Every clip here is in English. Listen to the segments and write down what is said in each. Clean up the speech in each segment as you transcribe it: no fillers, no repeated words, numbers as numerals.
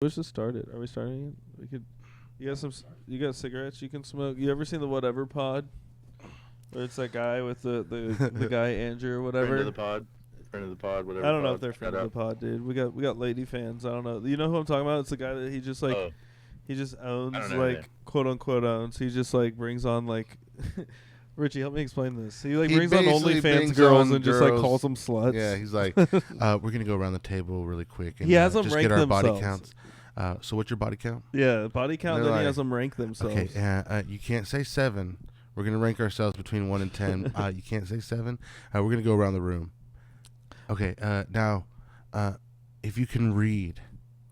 Let's just start it. Are we starting it? We could. You got some. You got cigarettes you can smoke. You ever seen the Whatever Pod? Where it's that guy with the guy Andrew or whatever. Friend of the pod, whatever. I don't know if pod. they're Shout friends of the out. pod, dude. We got lady fans. I don't know. You know who I'm talking about? It's the guy that he just like Oh, he just I owns don't know like him. quote unquote owns. He just like brings on like. Richie, help me explain this. He like He brings on basically OnlyFans brings girls on and just like girls. calls them sluts. Yeah, he's like, we're gonna go around the table really quick and He has them just rank get our body themselves. counts. So what's your body count? Yeah, body count. They're Then he like, has them rank themselves. Okay, you can't say 7. We're gonna rank ourselves between 1 and 10. You can't say 7. We're gonna go around the room. Okay, now, if you can read,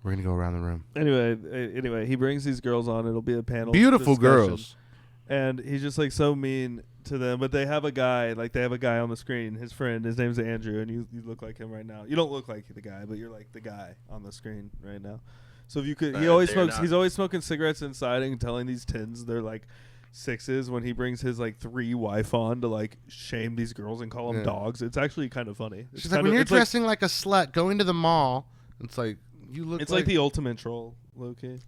we're gonna go around the room. Anyway, he brings these girls on. It'll be a panel. Beautiful discussion. girls. And he's just like so mean to them, but they have a guy, on the screen, his friend, his name's Andrew, and you look like him right now. You don't look like the guy, but you're like the guy on the screen right now. So if you could, He's always smoking cigarettes inside and telling these tens they're like 6s when he brings his like 3 wife on to like shame these girls and call them Yeah. dogs. It's actually kind of funny. She's like, when you're dressing like a slut, going to the mall. It's like you look. It's like the ultimate troll, low-key.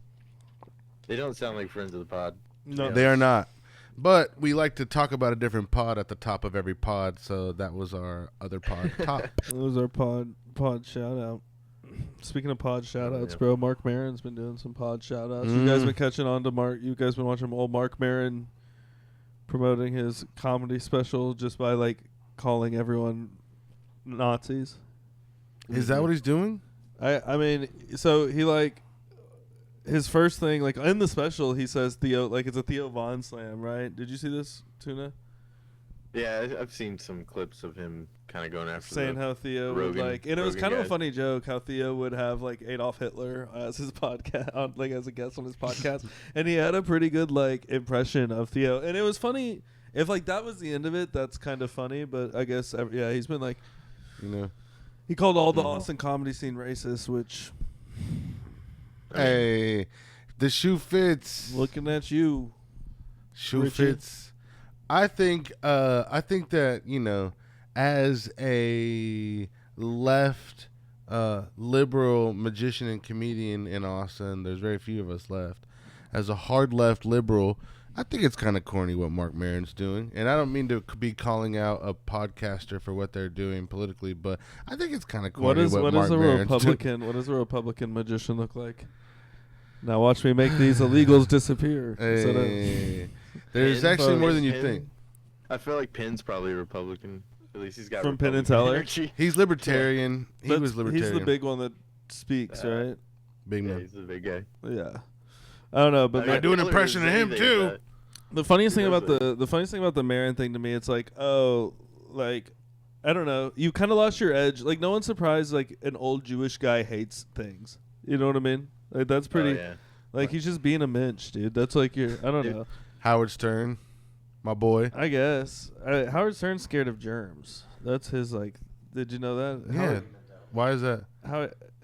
They don't sound like friends of the pod. No, Yeah. They are not. But we like to talk about a different pod at the top of every pod, so that was our other pod top. That was our pod shout out. Speaking of pod shout outs, yeah. bro, Mark Maron's been doing some pod shout outs. You guys been catching on to Mark. You guys been watching old Mark Maron promoting his comedy special just by like calling everyone Nazis. Is that what he's doing? I mean, so he like his first thing like in the special he says Theo, like it's a Theo Von slam, right? Did you see this, Tuna? Yeah, I've seen some clips of him kind of going after Saying the how Theo would Rogan- like, and it was Rogan kind of a guys. funny joke how Theo would have like Adolf Hitler as his podcast, like as a guest on his podcast, and he had a pretty good like impression of Theo, and it was funny. If like that was the end of it, that's kind of funny. But I guess yeah, he's been like You know. he called all the Mhm. Austin comedy scene racist, which I mean, Hey, the shoe fits. looking at you, Shoe Richie. fits. I think that, as a left liberal magician and comedian in Austin, there's very few of us left. As a hard left liberal, I think it's kind of corny what Mark Maron's doing. And I don't mean to be calling out a podcaster for what they're doing politically, but I think it's kind of corny what is Mark a Maron's Republican? What does a Republican magician look like? Now watch me make these illegals disappear. instead of- Hey, there's Penn- actually more than you Penn- think. I feel like Penn's probably a Republican. At least he's got From Penn and Republican Teller? energy. He's libertarian. He was libertarian. He's the big one that speaks, right? big Yeah, man. he's a big guy. Yeah. I don't know, but I mean, I do an Teller impression is of him, anything too. that- the funniest He thing does about the funniest thing about the Marin thing to me, it's like, oh, like I don't know, you kind of lost your edge. Like no one's surprised like an old Jewish guy hates things. You know what I mean? Like that's pretty. Oh, yeah. Like he's just being a mensch, dude. That's like your. I don't Dude. know. Howard Stern, my boy. I guess Howard Stern's scared of germs. That's his like. Did you know that? Yeah. Why is that?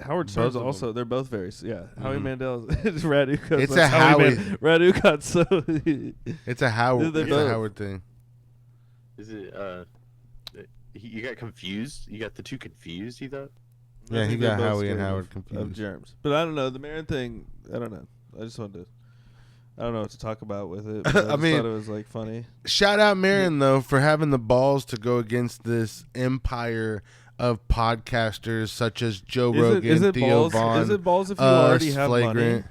Howard Stern's of them. also. They're both very. Yeah. Howie Mhm. Mandel. It's Radu. It's that's a Howie. Radu got so. It's a Howard. They're It's a both. Howard thing. Is it? You got confused. You got the two confused. You thought? I Yeah, he think they're got both Howie and scared Howard of confused. germs. But I don't know. The Marin thing, I don't know. I just wanted to. I don't know what to talk about with it. But I just mean- thought it was like funny. Shout out Marin though for having the balls to go against this empire of podcasters such as Joe Rogan, is it Theo balls? Vaughn, Is it balls if you us, already have Flagrant. money?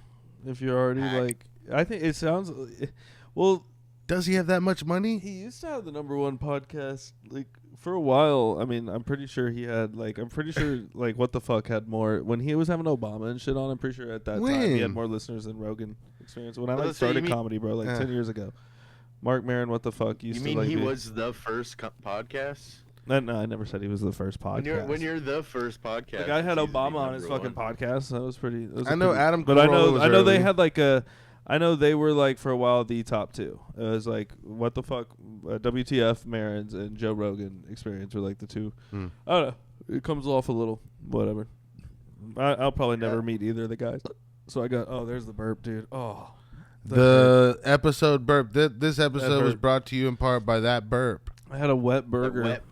If you're already Hack. like, I think it sounds. Well, Does he have that much money? he used to have the #1 podcast like for a while. I mean, I'm pretty sure he had like. I'm pretty sure like What the Fuck had more when he was having Obama and shit on. I'm pretty sure at that time he had When? more listeners than Rogan Experience. When I Well, like so you started mean- comedy, bro, like 10 years ago. Mark Maron, What the Fuck used You to mean like he be- was the first podcast? No, I never said he was the first podcast. When you're the first podcast, the guy had it's easy to be Obama on his number fucking one. podcast. That was pretty. That was I a know pretty- Adam but I Carolla know was they early. had like a. I know they were like for a while the top two. It was like What the Fuck, WTF, Marin's, and Joe Rogan Experience were like the two. Hmm. I don't know. It comes off a little whatever. I'll probably never Yeah. meet either of the guys. So I got there's the burp, dude. Oh, The episode burp. This episode was hurt. brought to you in part by that burp. I had a wet That burger. wet-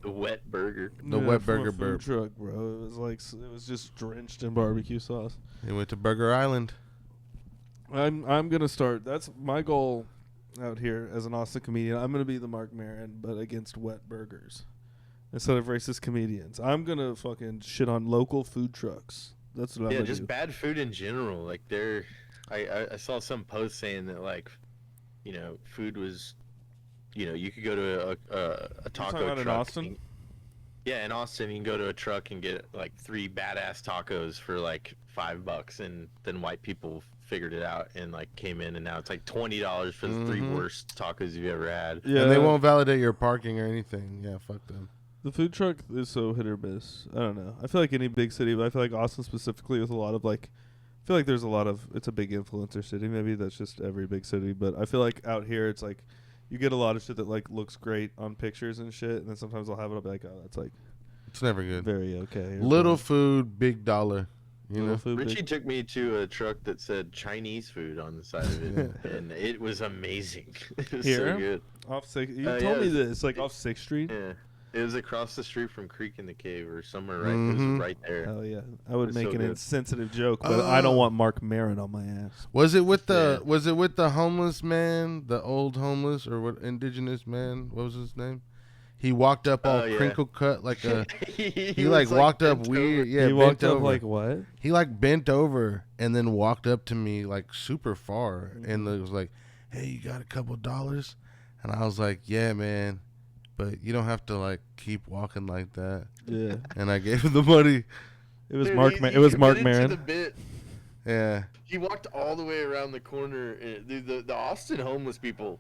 The wet burger. The wet from a burger food burp. truck, bro. It was like it was just drenched in barbecue sauce. He went to Burger Island. I'm gonna start. That's my goal out here as an Austin comedian. I'm gonna be the Mark Maron, but against wet burgers instead of racist comedians. I'm gonna fucking shit on local food trucks. That's what I'm Yeah, gonna just do. bad food in general. Like I saw some post saying that like, you know, food was, you know, you could go to a taco talking about in truck. Austin? Yeah, in Austin, you can go to a truck and get like 3 badass tacos for like $5, and then white people figured it out and like came in, and now it's like $20 for the 3 Mhm. worst tacos you've ever had. Yeah, And they won't validate your parking or anything. Yeah, fuck them. The food truck is so hit or miss. I don't know. I feel like any big city, but I feel like Austin specifically with a lot of like, I feel like there's a lot of, it's a big influencer city. Maybe that's just every big city, but I feel like out here it's like, you get a lot of shit that like looks great on pictures and shit, and then sometimes I'll have it, I'll be like, oh, that's like It's never good. very okay. or Little fine. food, big dollar. You Little know? food, Richie big- took me to a truck that said Chinese food on the side of it, and it was amazing. It was Here? so good. off Sixth. You Yeah, told me it's- this, like off 6th Street. Yeah, it was across the street from Creek in the Cave or somewhere right. It Mhm. was right there. Hell yeah, I would It's make so an good. insensitive joke, but I don't Oh. want Mark Maron on my ass. Was it with the Yeah. was it with the homeless man, the old homeless or what indigenous man? What was his name? He walked up all Oh, yeah. crinkle cut like a he was, like walked up bent weird. over. Yeah, he bent walked up over. like what? He like bent over and then walked up to me like super far and it was like, "Hey, you got a couple dollars?" And I was like, "Yeah, man, but you don't have to like keep walking like that." Yeah, And I gave him the money. it was Dude, Mark. he- Ma- he it was Mark committed to Maron. the bit. Yeah. He walked all the way around the corner. Dude, the Austin homeless people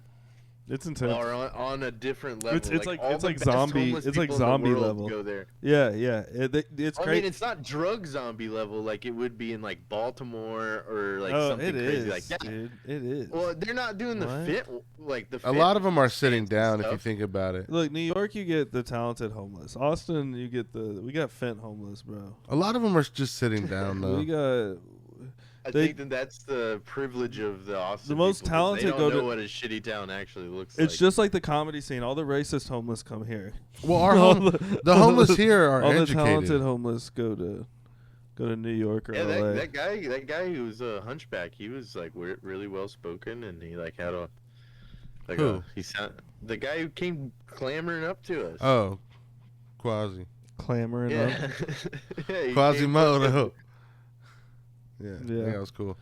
It's intense. are on a different level. It's like- all it's the like best zombie- homeless it's like people in the zombie world level. Go there. Yeah, yeah. It's I great. mean, it's not drug zombie level like it would be in like Baltimore or like oh, something it crazy is, like that. dude. It is. Well, they're not doing the What? fit like the. A fit lot of them are sitting stands and down if you stuff. think about it. Look, New York, you get the talented homeless. Austin, you get we got Fent homeless, bro. A lot of them are just sitting down though. We got. I They- think that that's the privilege of the Austin. The most people, 'cause talented They don't go know to- what a shitty town actually looks It's like. just like the comedy scene. All the racist homeless come here. Well, our All the homeless here are all the educated. talented homeless go to New York or Yeah, LA. that guy who was a hunchback, he was like really well spoken, and he like had a like Who? the guy who came clamoring up to us. Oh, Quasi. Clamoring yeah, up. yeah, he Quasimodo. Yeah, Yeah. that was cool.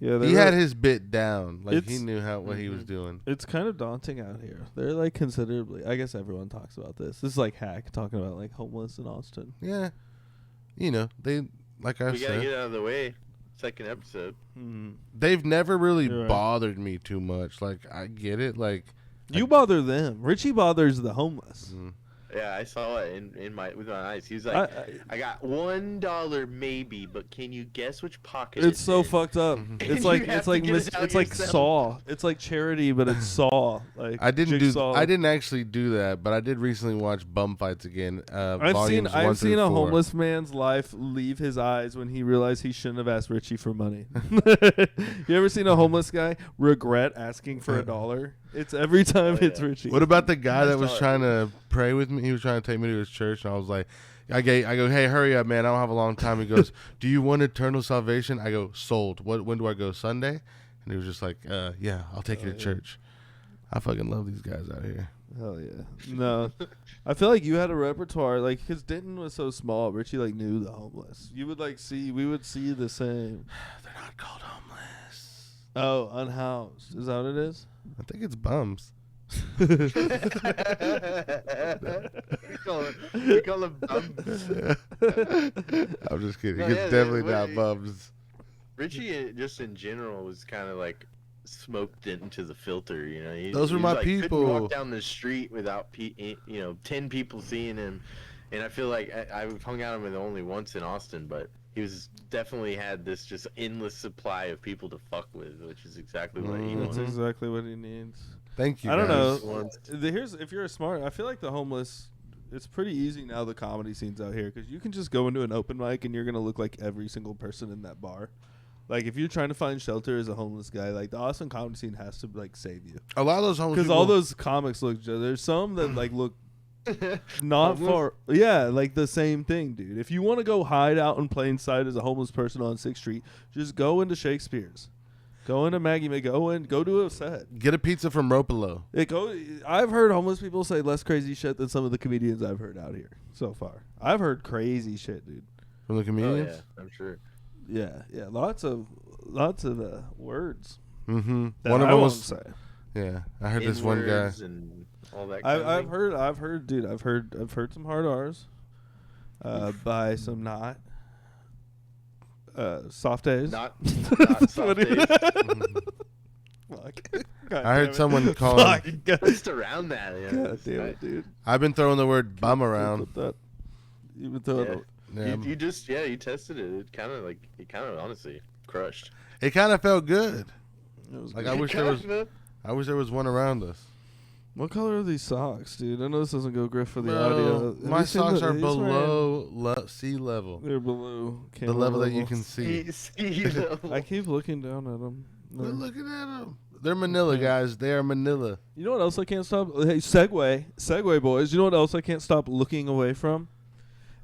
Yeah, He had his bit down. Like he It's- knew what he was Mhm. doing. It's kind of daunting out here. They're like considerably. I guess everyone talks about this. This is like Hack talking about like homeless in Austin. Yeah, you know they like I we gotta said, get out of the way. Second episode. they've never really You're right. bothered me too much. Like I get it. Like You bother them. Richie bothers the homeless. mm, Yeah, I saw it with my eyes. He was like, I got $1 maybe, but can you guess which pocket? it's so in? fucked up. Mhm. It's You like have it's to like get it out it's like yourself. Saw. It's like charity, but it's Saw. Like I didn't Jigsaw. I didn't actually do that, but I did recently watch Bum Fights again. Volumes 1 I've through seen a 4. homeless man's life leave his eyes when he realized he shouldn't have asked Richie for money. You ever seen a homeless guy regret asking for $1? It's every time Oh, it's yeah. Richie. What about the guy I that was saw it. trying to pray with me? He was trying to take me to his church, and I was like, I go, hey, hurry up, man! I don't have a long time. He goes, do you want eternal salvation? I go, sold. When do I go? Sunday? And he was just like, yeah, I'll take you to yeah. church. I fucking love these guys out here. Hell yeah. No. I feel like you had a repertoire, like, because Denton was so small, Richie, like, knew the homeless. You would, like, we would see the same. They're not called homeless. Oh, unhoused. Is that what it is? I think it's bums. we call him bums. I'm just kidding. No, It's yeah, definitely what- not bums. Richie, just in general, was kind of like smoked into the filter. You know, Those were he my like, couldn't people. walk down the street without 10 people seeing him, and I feel like I've hung out with him only once in Austin, but he was definitely had this just endless supply of people to fuck with, which is exactly what he Mhm. That's wanted. exactly what he needs. Thank you. I don't guys. know. Here's if you're a smart, I feel like the homeless. It's pretty easy now. The comedy scenes out here because you can just go into an open mic and you're gonna look like every single person in that bar. Like if you're trying to find shelter as a homeless guy, like the Austin comedy scene has to like save you A lot of those homeless because people. all those comics look. There's some that like look not Homeless? far. Yeah, like the same thing, dude. If you want to go hide out in plain sight as a homeless person on 6th Street, just go into Shakespeare's. Go into Maggie May. Go do a set. Get a pizza from Ropolo. I've heard homeless people say less crazy shit than some of the comedians I've heard out here so far. I've heard crazy shit, dude. From the Oh comedians? yeah, I'm sure. Yeah, lots of words. Mm-hmm. That One of I them won't was, say. yeah, I heard this one guy. N-words and all that. Kind of I've thing. heard, dude. I've heard some hard R's, by some not, soft A's. Not What soft do you- days. Fuck. God I heard damn it. someone call Fuck. him. Just around that. Yeah, God it's damn nice. it, dude. I've been throwing the word bum around. Clip that. You've been throwing. Yeah. Yeah. You just you tested it. It kind of honestly crushed. It kind of felt good. It was Like good. I wish there was one around us. What color are these socks, dude? I know this doesn't go great for the Bro, audio. Have my you seen socks are he's wearing- below sea level. They're below. The level that you can see. I keep looking down at them. We're looking at them. They're Manila guys. They are Manila. You know what else I can't stop? Hey, Segway boys. You know what else I can't stop looking away from?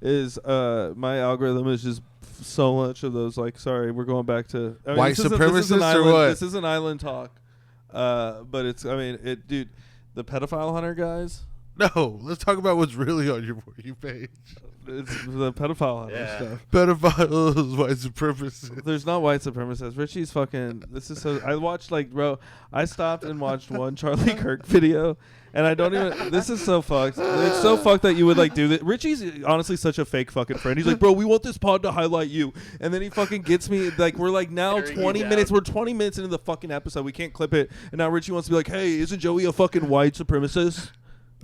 Is my algorithm is just so much of those. Like, sorry, we're going back to White this is an supremacists or island, what? This is an island talk. But it's dude, the pedophile hunter guys. No, let's talk about what's really on your For You page. It's the pedophile hunter Yeah. stuff. Pedophiles, white supremacists. There's not white supremacists. Richie's fucking. This is so. I watched bro. I stopped and watched one Charlie Kirk video, and I don't even. This is so fucked. It's so fucked that you would do that. Richie's honestly such a fake fucking friend. He's like, bro, we want this pod to highlight you, and then he fucking gets me we're now Tearing you 20 down. minutes. We're 20 minutes into the fucking episode. We can't clip it, and now Richie wants to be like, hey, isn't Joey a fucking white supremacist?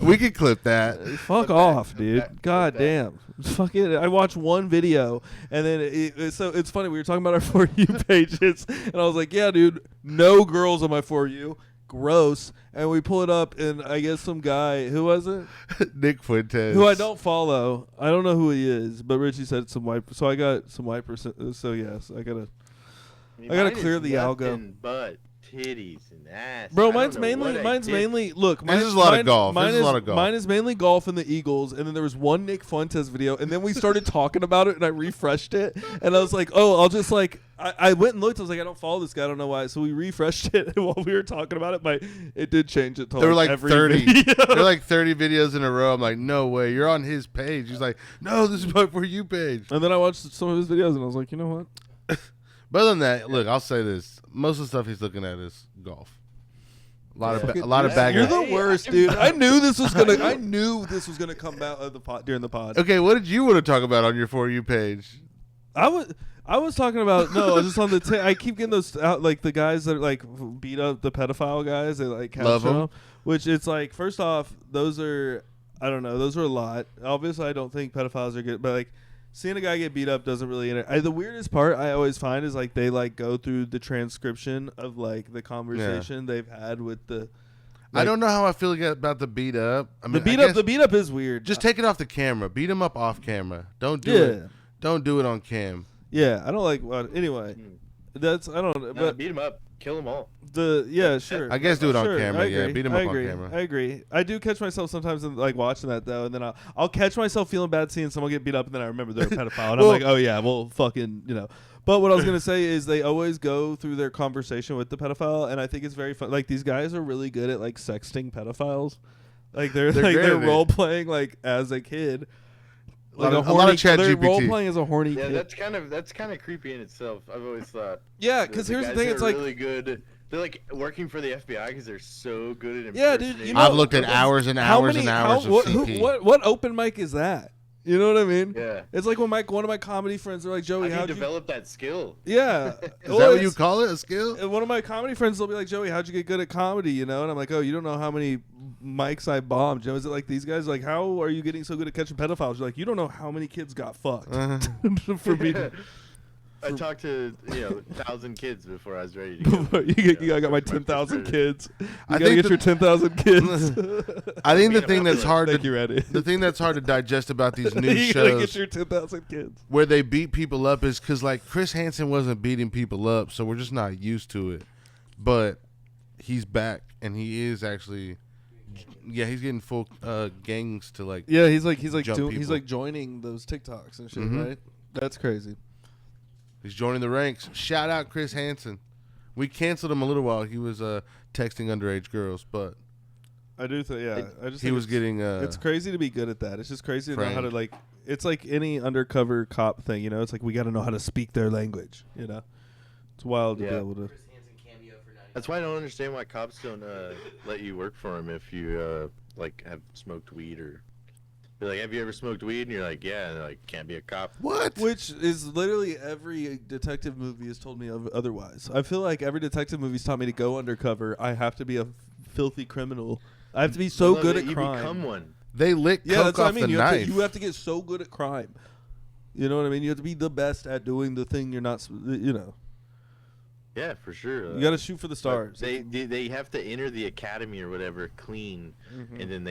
We could clip that. Fuck off, Clip dude. that. God damn. Fucking. I watched one video, and then so it's funny. We were talking about our For You pages, and I was like, yeah, dude, no girls on my For You. Gross. And we pull it up, and I guess some guy, who was it? Nick Fuentes. Who I don't follow. I don't know who he is, but Richie said some white. So I got some white percent. So yes, I gotta. I gotta Mine is clear the algo. nothing but titties and ass. Bro, I don't mine's know mainly what I did. look. This is a lot of golf. Mine This is a lot of golf. Mine is mainly golf and the Eagles, and then there was one Nick Fuentes video, and then we started talking about it, and I refreshed it, and I was like, oh, I'll just I went and looked. I was like, I don't follow this guy. I don't know why. So we refreshed it while we were talking about it. But it did change it to There were like every 30. video. There were like 30 videos in a row. I'm like, no way. You're on his page. He's like, no, this is my For You page. And then I watched some of his videos, and I was like, you know what? But other than that, look, I'll say this. Most of the stuff he's looking at is golf. A lot of You're bagger. the worst, dude. I knew this was gonna come out of the pod during the pod. Okay, what did you want to talk about on your For You page? I was talking about just on the I keep getting those out, like the guys that beat up the pedophile guys. They Love capture 'em. them, which it's first off, those are I don't know, those are a lot. Obviously, I don't think pedophiles are good, but seeing a guy get beat up doesn't really the weirdest part I always find is they go through the transcription of the conversation they've had with the. I don't know how I feel about the beat up. I mean, The beat up is weird. Just take it off the camera. Beat him up off camera. Don't do Yeah. it. Don't do it on cam. Yeah, I don't like. Anyway, that's I don't. No, But beat them up, kill them all. Sure. I guess do it on Sure, camera. I Yeah, agree. beat him I up on agree. camera. I agree. I do catch myself sometimes in watching that though, and then I'll catch myself feeling bad seeing someone get beat up, and then I remember they're a pedophile, and Well- I'm like, oh yeah, well fucking But what I was gonna say is they always go through their conversation with the pedophile, and I think it's very fun. These guys are really good at sexting pedophiles. They're They're great they're at it. role playing as a kid. A lot of Chat They're GPT. role playing as a horny Yeah, kid. that's kind of creepy in itself. I've always thought. Yeah, because here's the guys thing. that It's are really good. They're working for the FBI because they're so good at Yeah, dude, impersonating. I've looked at hours and hours and hours of CP. What open mic is that? You know what I mean? Yeah. It's like when one of my comedy friends are like, How Joey, do you how'd you develop that skill? Yeah. Is that what you call it? A skill? One of my comedy friends will be like, Joey, how'd you get good at comedy? And I'm like, oh, you don't know how many mics I bombed. Is it like these guys? How are you getting so good at catching pedophiles? You're like, you don't know how many kids got fucked for being. I talked to 1,000 kids before I was ready to go. I got my 10,000 kids. You I gotta think get your 10,000 kids. I think the thing that's hard Thank you, to Eddie. the thing that's hard to digest about these new You gotta get shows your 10,000 kids. where they beat people up is because Chris Hansen wasn't beating people up, so we're just not used to it. But he's back and he is actually Yeah, he's getting full gangs to like. Yeah, he's like Jump he's people. like joining those TikToks and shit, Mhm. right? That's crazy. He's joining the ranks. Shout out Chris Hansen. We canceled him a little while. He was texting underage girls, but I do think, yeah. I just he think was it's- getting. It's crazy to be good at that. It's just crazy to know how to framed. like. It's like any undercover cop thing, you know. It's like we got to know how to speak their language, you know. It's wild to be Yeah. able to. Chris Hansen cameo for 90. That's why I don't understand why cops don't let you work for them if you like have smoked weed or. They're like, have you ever smoked weed? And you're like, yeah. And they're like, can't be a cop. What? Which is literally every detective movie has told me of otherwise. I feel like every detective movie's taught me to go undercover. I have to be a filthy criminal. I have to be so Well, no, good that at you crime. become one. They lick Yeah, coke that's what I off mean. the You knife. have to get so good at crime. You know what I mean? You have to be the best at doing the thing you're not. You know, Yeah, for sure. you got to shoot for the But stars. They have to enter the academy or whatever clean, Mhm. and then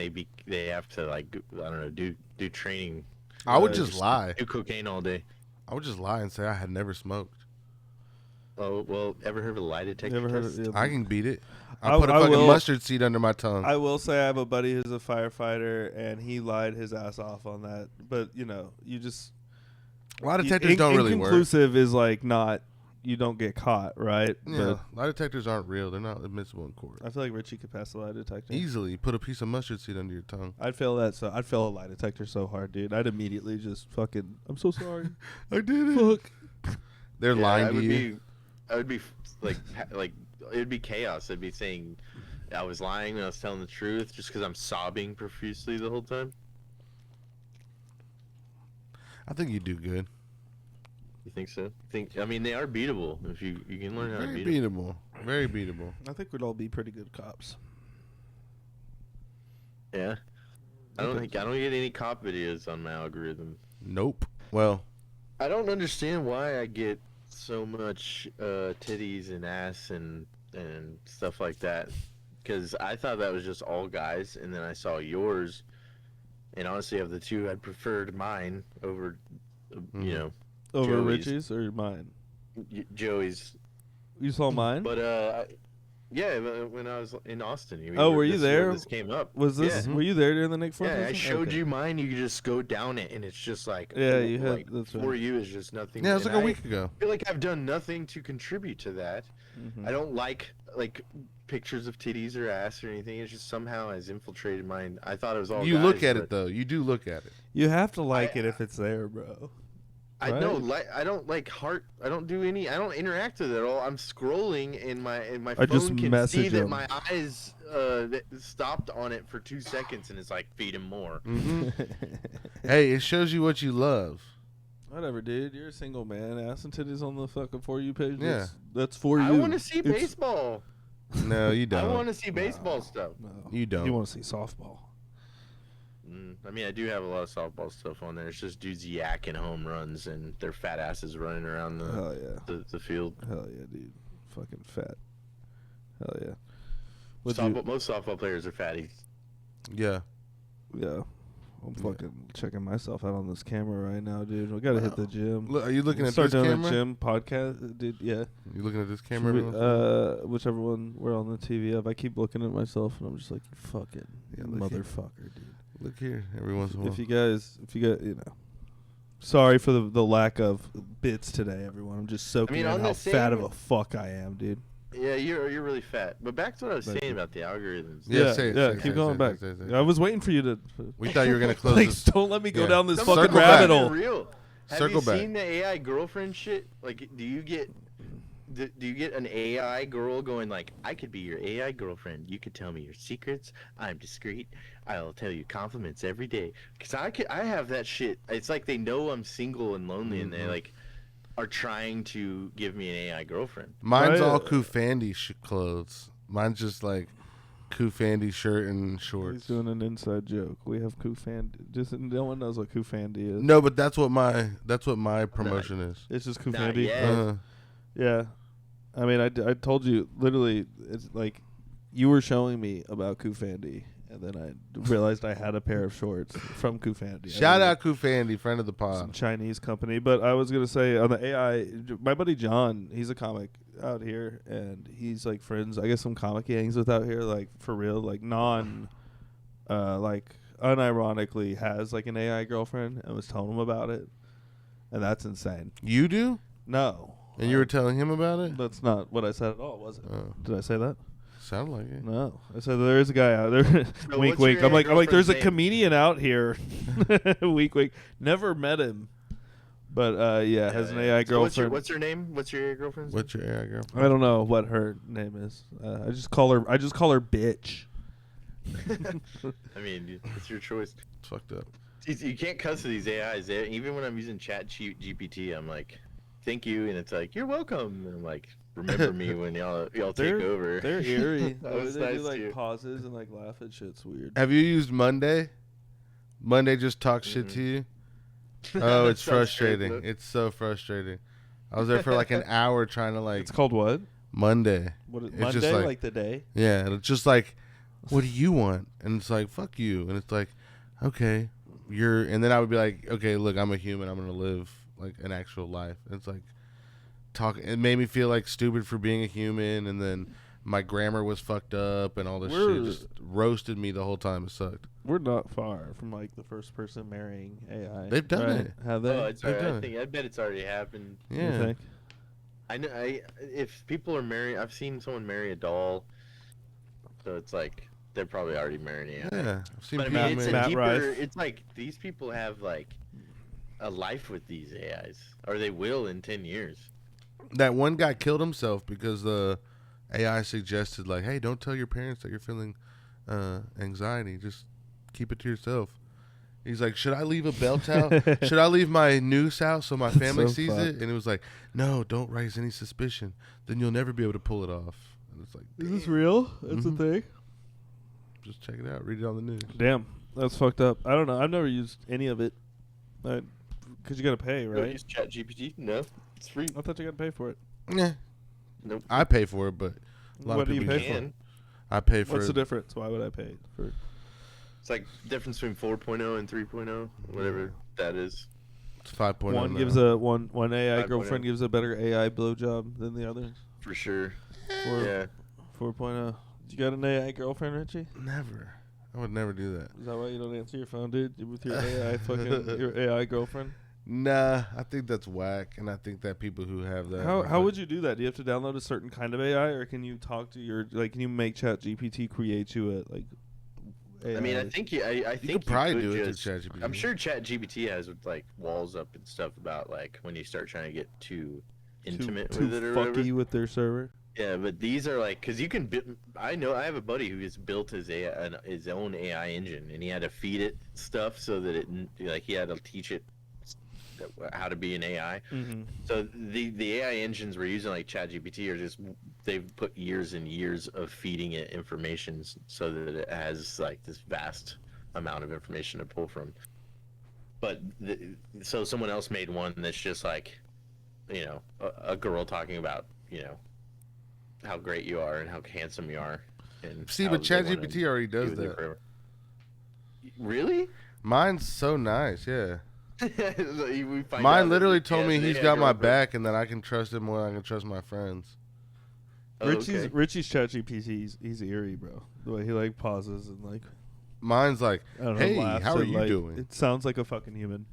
they have to like I don't know do training. I would Uh, just lie. Do cocaine all day. I would just lie and say I had never smoked. Oh well, ever heard of a lie detector You ever heard test? of, yeah. I can beat it. I- I put a I fucking will- mustard seed under my tongue. I will say I have a buddy who's a firefighter, and he lied his ass off on that. But you know, you just Lie detectors don't really work. Inconclusive is like not. You don't get caught, right? Yeah, lie detectors aren't real. They're not admissible in court. But I feel like Richie could pass the lie detector. Easily put a piece of mustard seed under your tongue. I'd fail that. So I'd fail a lie detector so hard, dude. I'd immediately just fucking. I'm so sorry. I did it. Fuck. They're Yeah, lying I to would you. be, I would be like it'd be chaos. I'd be saying I was lying and I was telling the truth just because I'm sobbing profusely the whole time. I think you do good. You think so? I mean, they are beatable if you can learn how to Very beat 'em. beatable. Very beatable. I think we'd all be pretty good cops. Yeah. I don't get any cop videos on my algorithm. Nope. Well, I don't understand why I get so much titties and ass and stuff like that. Because I thought that was just all guys, and then I saw yours, and honestly, of the two, I'd preferred mine over, you know, Over Joey's. Richie's or mine? Joey's. You saw mine? But yeah, when I was in Austin. Oh, were you this- there? This came up. Was this? Yeah. Were you there during the Nick Fuentes? Yeah, I one? showed Okay. you mine. You could just go down it, and it's just like Yeah, you had- like, that's for right. you is just nothing. yeah, it was and like a I week ago. feel like I've done nothing to contribute to that. Mhm. I don't like pictures of titties or ass or anything. It's just somehow has infiltrated mine. I thought it was all. You guys, look at but it though. You do look at it. You have to like I- it if it's there, bro. I right? know, I don't like heart. I don't do any. I don't interact with it at all. I'm scrolling, and my I just phone can see message that him. my eyes that stopped on it for 2 seconds, and it's like feed him more. hmm Hey, it shows you what you love. Whatever, dude. You're a single man. Ass and titties on the fucking For You page. Yeah. That's for you. I want to see It's- baseball. No, you I don't. want to see baseball stuff. No. You don't. You want to see softball. I mean, I do have a lot of softball stuff on there. It's just dudes yakking home runs and their fat asses running around Hell yeah. the field. Hell yeah, dude. Fucking fat. Hell yeah. What'd you- Most softball players are fatties. Yeah. Yeah. I'm fucking checking myself out on this camera right now, dude. We gotta hit the gym. Look, are you looking at Start this doing camera? a gym podcast, dude. Yeah. You looking at this Should camera? we- everyone? whichever one we're on the TV of. I keep looking at myself and I'm just like, you fucking Yeah, look here. motherfucker, dude. Look here. Every once in a while. If you got, you know. Sorry for the lack of bits today, everyone. I'm just soaking mean, in on how the fat of same- a fuck I am, dude. Yeah, you're really fat. But back to what I was Thank saying you. about the algorithms. Yeah, say it, say it, keep say it, going say back. it, say it, say it. I was waiting for you to. We thought you were gonna close like, this. don't let me go Yeah. down this Some fucking Circle stuff back. rabbit isn't hole. Real. Have Circle you back. seen the AI girlfriend shit? Like, do you get an AI girl going like, I could be your AI girlfriend. You could tell me your secrets. I'm discreet. I'll tell you compliments every day. Cause I have that shit. It's like they know I'm single and lonely, and they like are trying to give me an AI girlfriend. Mine's Right. all Kufandi clothes. Mine's just like Kufandi shirt and He's shorts. doing an inside joke. We have Kufandi. Just no one knows what Kufandi is. No, but that's what my promotion is. It's just Not Kufandi. yet. Yeah. I mean, I told you literally. It's like you were showing me about Kufandi, and then I realized I had a pair of shorts from Kufandi. I Shout mean, out Kufandi, friend of the some pod. Chinese company. But I was gonna say on the AI, my buddy John, he's a comic out here, and he's like friends. I guess some comic he hangs with out here, like for real, like non like unironically has like an AI girlfriend and was telling him about it, and that's insane. You do? No, And you were telling him about it? that's not what I said at all, was it? Oh, Did I say that? sound like it. No, I said there is a guy out there. So Wink, what's wink. your I'm like, there's a girlfriend's name? comedian out here. Wink, wink. Never met him, but yeah, has an AI So girlfriend. what's her name? What's your girlfriend's name? What's your AI girl? I don't know what her name is. I just call her bitch. I mean, it's your choice. It's fucked up. You can't cuss to these AIs. Even when I'm using Chat GPT, I'm like, "Thank you," and it's like, "You're welcome." And I'm like, "Remember me when y'all take over." They're eerie. That was they nice do like too. pauses and like laugh at shit's weird. Have you used Monday? Monday just talks shit to you? Oh, it's Sounds frustrating. terrible. It's so frustrating. I was there for like an hour trying to like It's called what? Monday. What is, It's Monday? just Like the day? Yeah, and it's just like, what do you want? And it's like, fuck you. And it's like, okay, and then I would be like, okay, look, I'm a human. I'm gonna live like an actual life. And it's like, it made me feel like stupid for being a human, and then my grammar was fucked up, and all this shit just roasted me the whole time. It sucked. We're not far from like the first person marrying AI. They've done right? it. Have they? Oh, it's They've already, done it. I bet it's already happened. You Yeah. think? I know. If people are marrying, I've seen someone marry a doll, so it's like they're probably already marrying AI. Yeah. I've seen But I people mean, it's a Matt deeper. Rife. It's like these people have like a life with these AIs, or they will in 10 years. that one guy killed himself because the AI suggested like, hey, don't tell your parents that you're feeling anxiety. Just keep it to yourself. He's like, should I leave a bell towel? Should I leave my noose out so my family so sees fucked. it? And it was like, no, don't raise any suspicion. Then you'll never be able to pull it off. And it's like, Is this damn. real? That's Mhm. a thing. Just check it out. Read it on the news. Damn, that's fucked up. I don't know. I've never used any of it. Because you gotta pay, You don't right? use Chat GPT? No, it's free. I thought you gotta pay for it. Yeah, Nope. I pay for it, but a lot What of do you people pay use it. for? I pay for What's the it. difference? Why would I pay for? It's like difference between 4.0 and 3.0, whatever that is. It's 5.0 One now. gives a one AI 5.0. girlfriend gives a better AI blowjob than the other. For sure. Four, Yeah. 4.0. You got an AI girlfriend, Richie? Never. I would never do that. Is that why you don't answer your phone, dude? With your AI fucking your AI girlfriend? Nah, I think that's whack, and I think that people who have that. How would you do that? Do you have to download a certain kind of AI, or can you talk to your can you make Chat GPT create you a like? AI? I mean, I think I think you could probably could do it just, through ChatGPT. I'm sure Chat GPT has like walls up and stuff about like when you start trying to get too intimate too with it or whatever. fucky with their server. Yeah, but these are like because you can. I know I have a buddy who has built his his own AI engine, and he had to feed it stuff so that it like he had to teach it how to be an AI. Mm-hmm. So the AI engines we're using like ChatGPT are just they've put years and years of feeding it information so that it has like this vast amount of information to pull from. But so someone else made one that's just like, you know, a girl talking about, you know, how great you are and how handsome you are. And See, how but they wanna ChatGPT already be does with you that. forever. Really? Mine's so nice, yeah. We find out Mine that literally he told has me an he's AI got my girlfriend. back and that I can trust him more than I can trust my friends. Oh, okay. Richie's Chat GPT, he's eerie, bro. The way he like pauses and like Mine's like, I don't hey, know, laughs how are at, you like, doing? It sounds like a fucking human.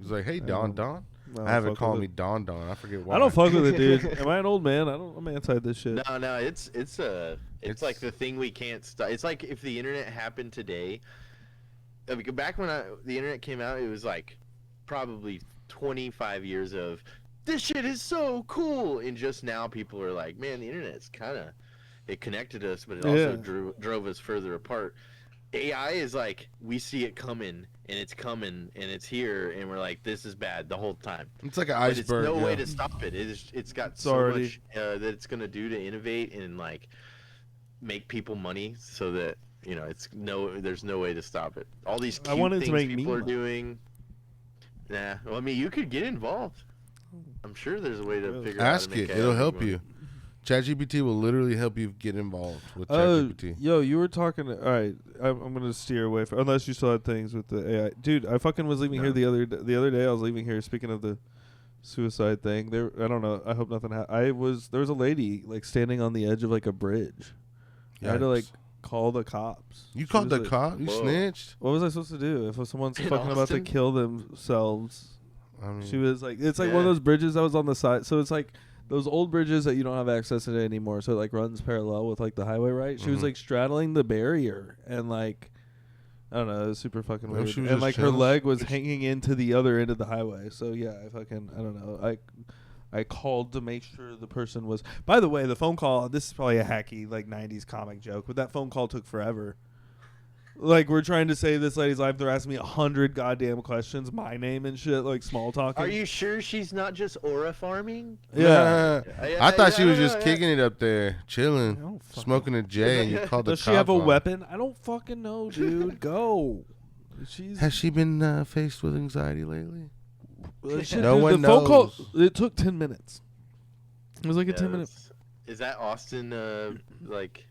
He's like, hey, Don Don. don't I have it fuck call with me it. Don Don. I forget why. I don't fuck with it, dude. Am I an old man? I'm anti this shit. No, it's It's- like the thing we can't stop. It's like if the internet happened today. I mean, back when the internet came out, it was like probably 25 years of this shit is so cool, and just now people are like, man, the internet's kind of it connected us, but it also Yeah. drove us further apart. AI is like we see it coming, and it's coming, and it's here, and we're like, this is bad the whole time. It's like an But iceberg. it's no way yeah. to stop it. It's got It's so already- much that it's gonna do to innovate and like make people money, so that you know there's no way to stop it. All these I cute want it to things make me people are money. doing. Nah, well, I mean, you could get involved. I'm sure there's a way to Really? figure out how Ask to make it. AI It'll make help money. you. ChatGPT will literally help you get involved with Oh, ChatGPT. yo, you were talking. All right, I'm gonna steer away from unless you still had things with the AI, dude. I fucking was leaving here No. the other day. I was leaving here. Speaking of the suicide thing, I don't know. I hope nothing. There was a lady like standing on the edge of like a bridge. I had to like Yikes. call the cops. You She called was the like, cop? You Whoa. snitched? What was I supposed to do if someone's In fucking about to Austin? kill themselves? I mean, She was like, it's like one of Yeah. those bridges that was on the side. So it's like those old bridges that you don't have access to anymore. So it like runs parallel with like the highway, right? She was Mhm. like straddling the barrier and like, I don't know, it was super fucking Maybe weird. she was And just like her chilling. leg was hanging into the other end of the highway. So yeah, I don't know. I called to make sure the person was. By the way, the phone call. This is probably a hacky like '90s comic joke, but that phone call took forever. Like we're trying to save this lady's life. They're asking me 100 goddamn questions, my name and shit, like small talking. Are you sure she's not just aura farming? Yeah. I thought she I was don't just know, kicking it up there, I chilling, don't fucking- smoking a J, and you called the Does cop she have a on her. weapon? I don't fucking know, dude. Go. She's Has she been faced with anxiety lately? shit, No dude, one the phone call. knows. It took 10 minutes. It was like a Yeah, 10-minute. Is that Austin, like,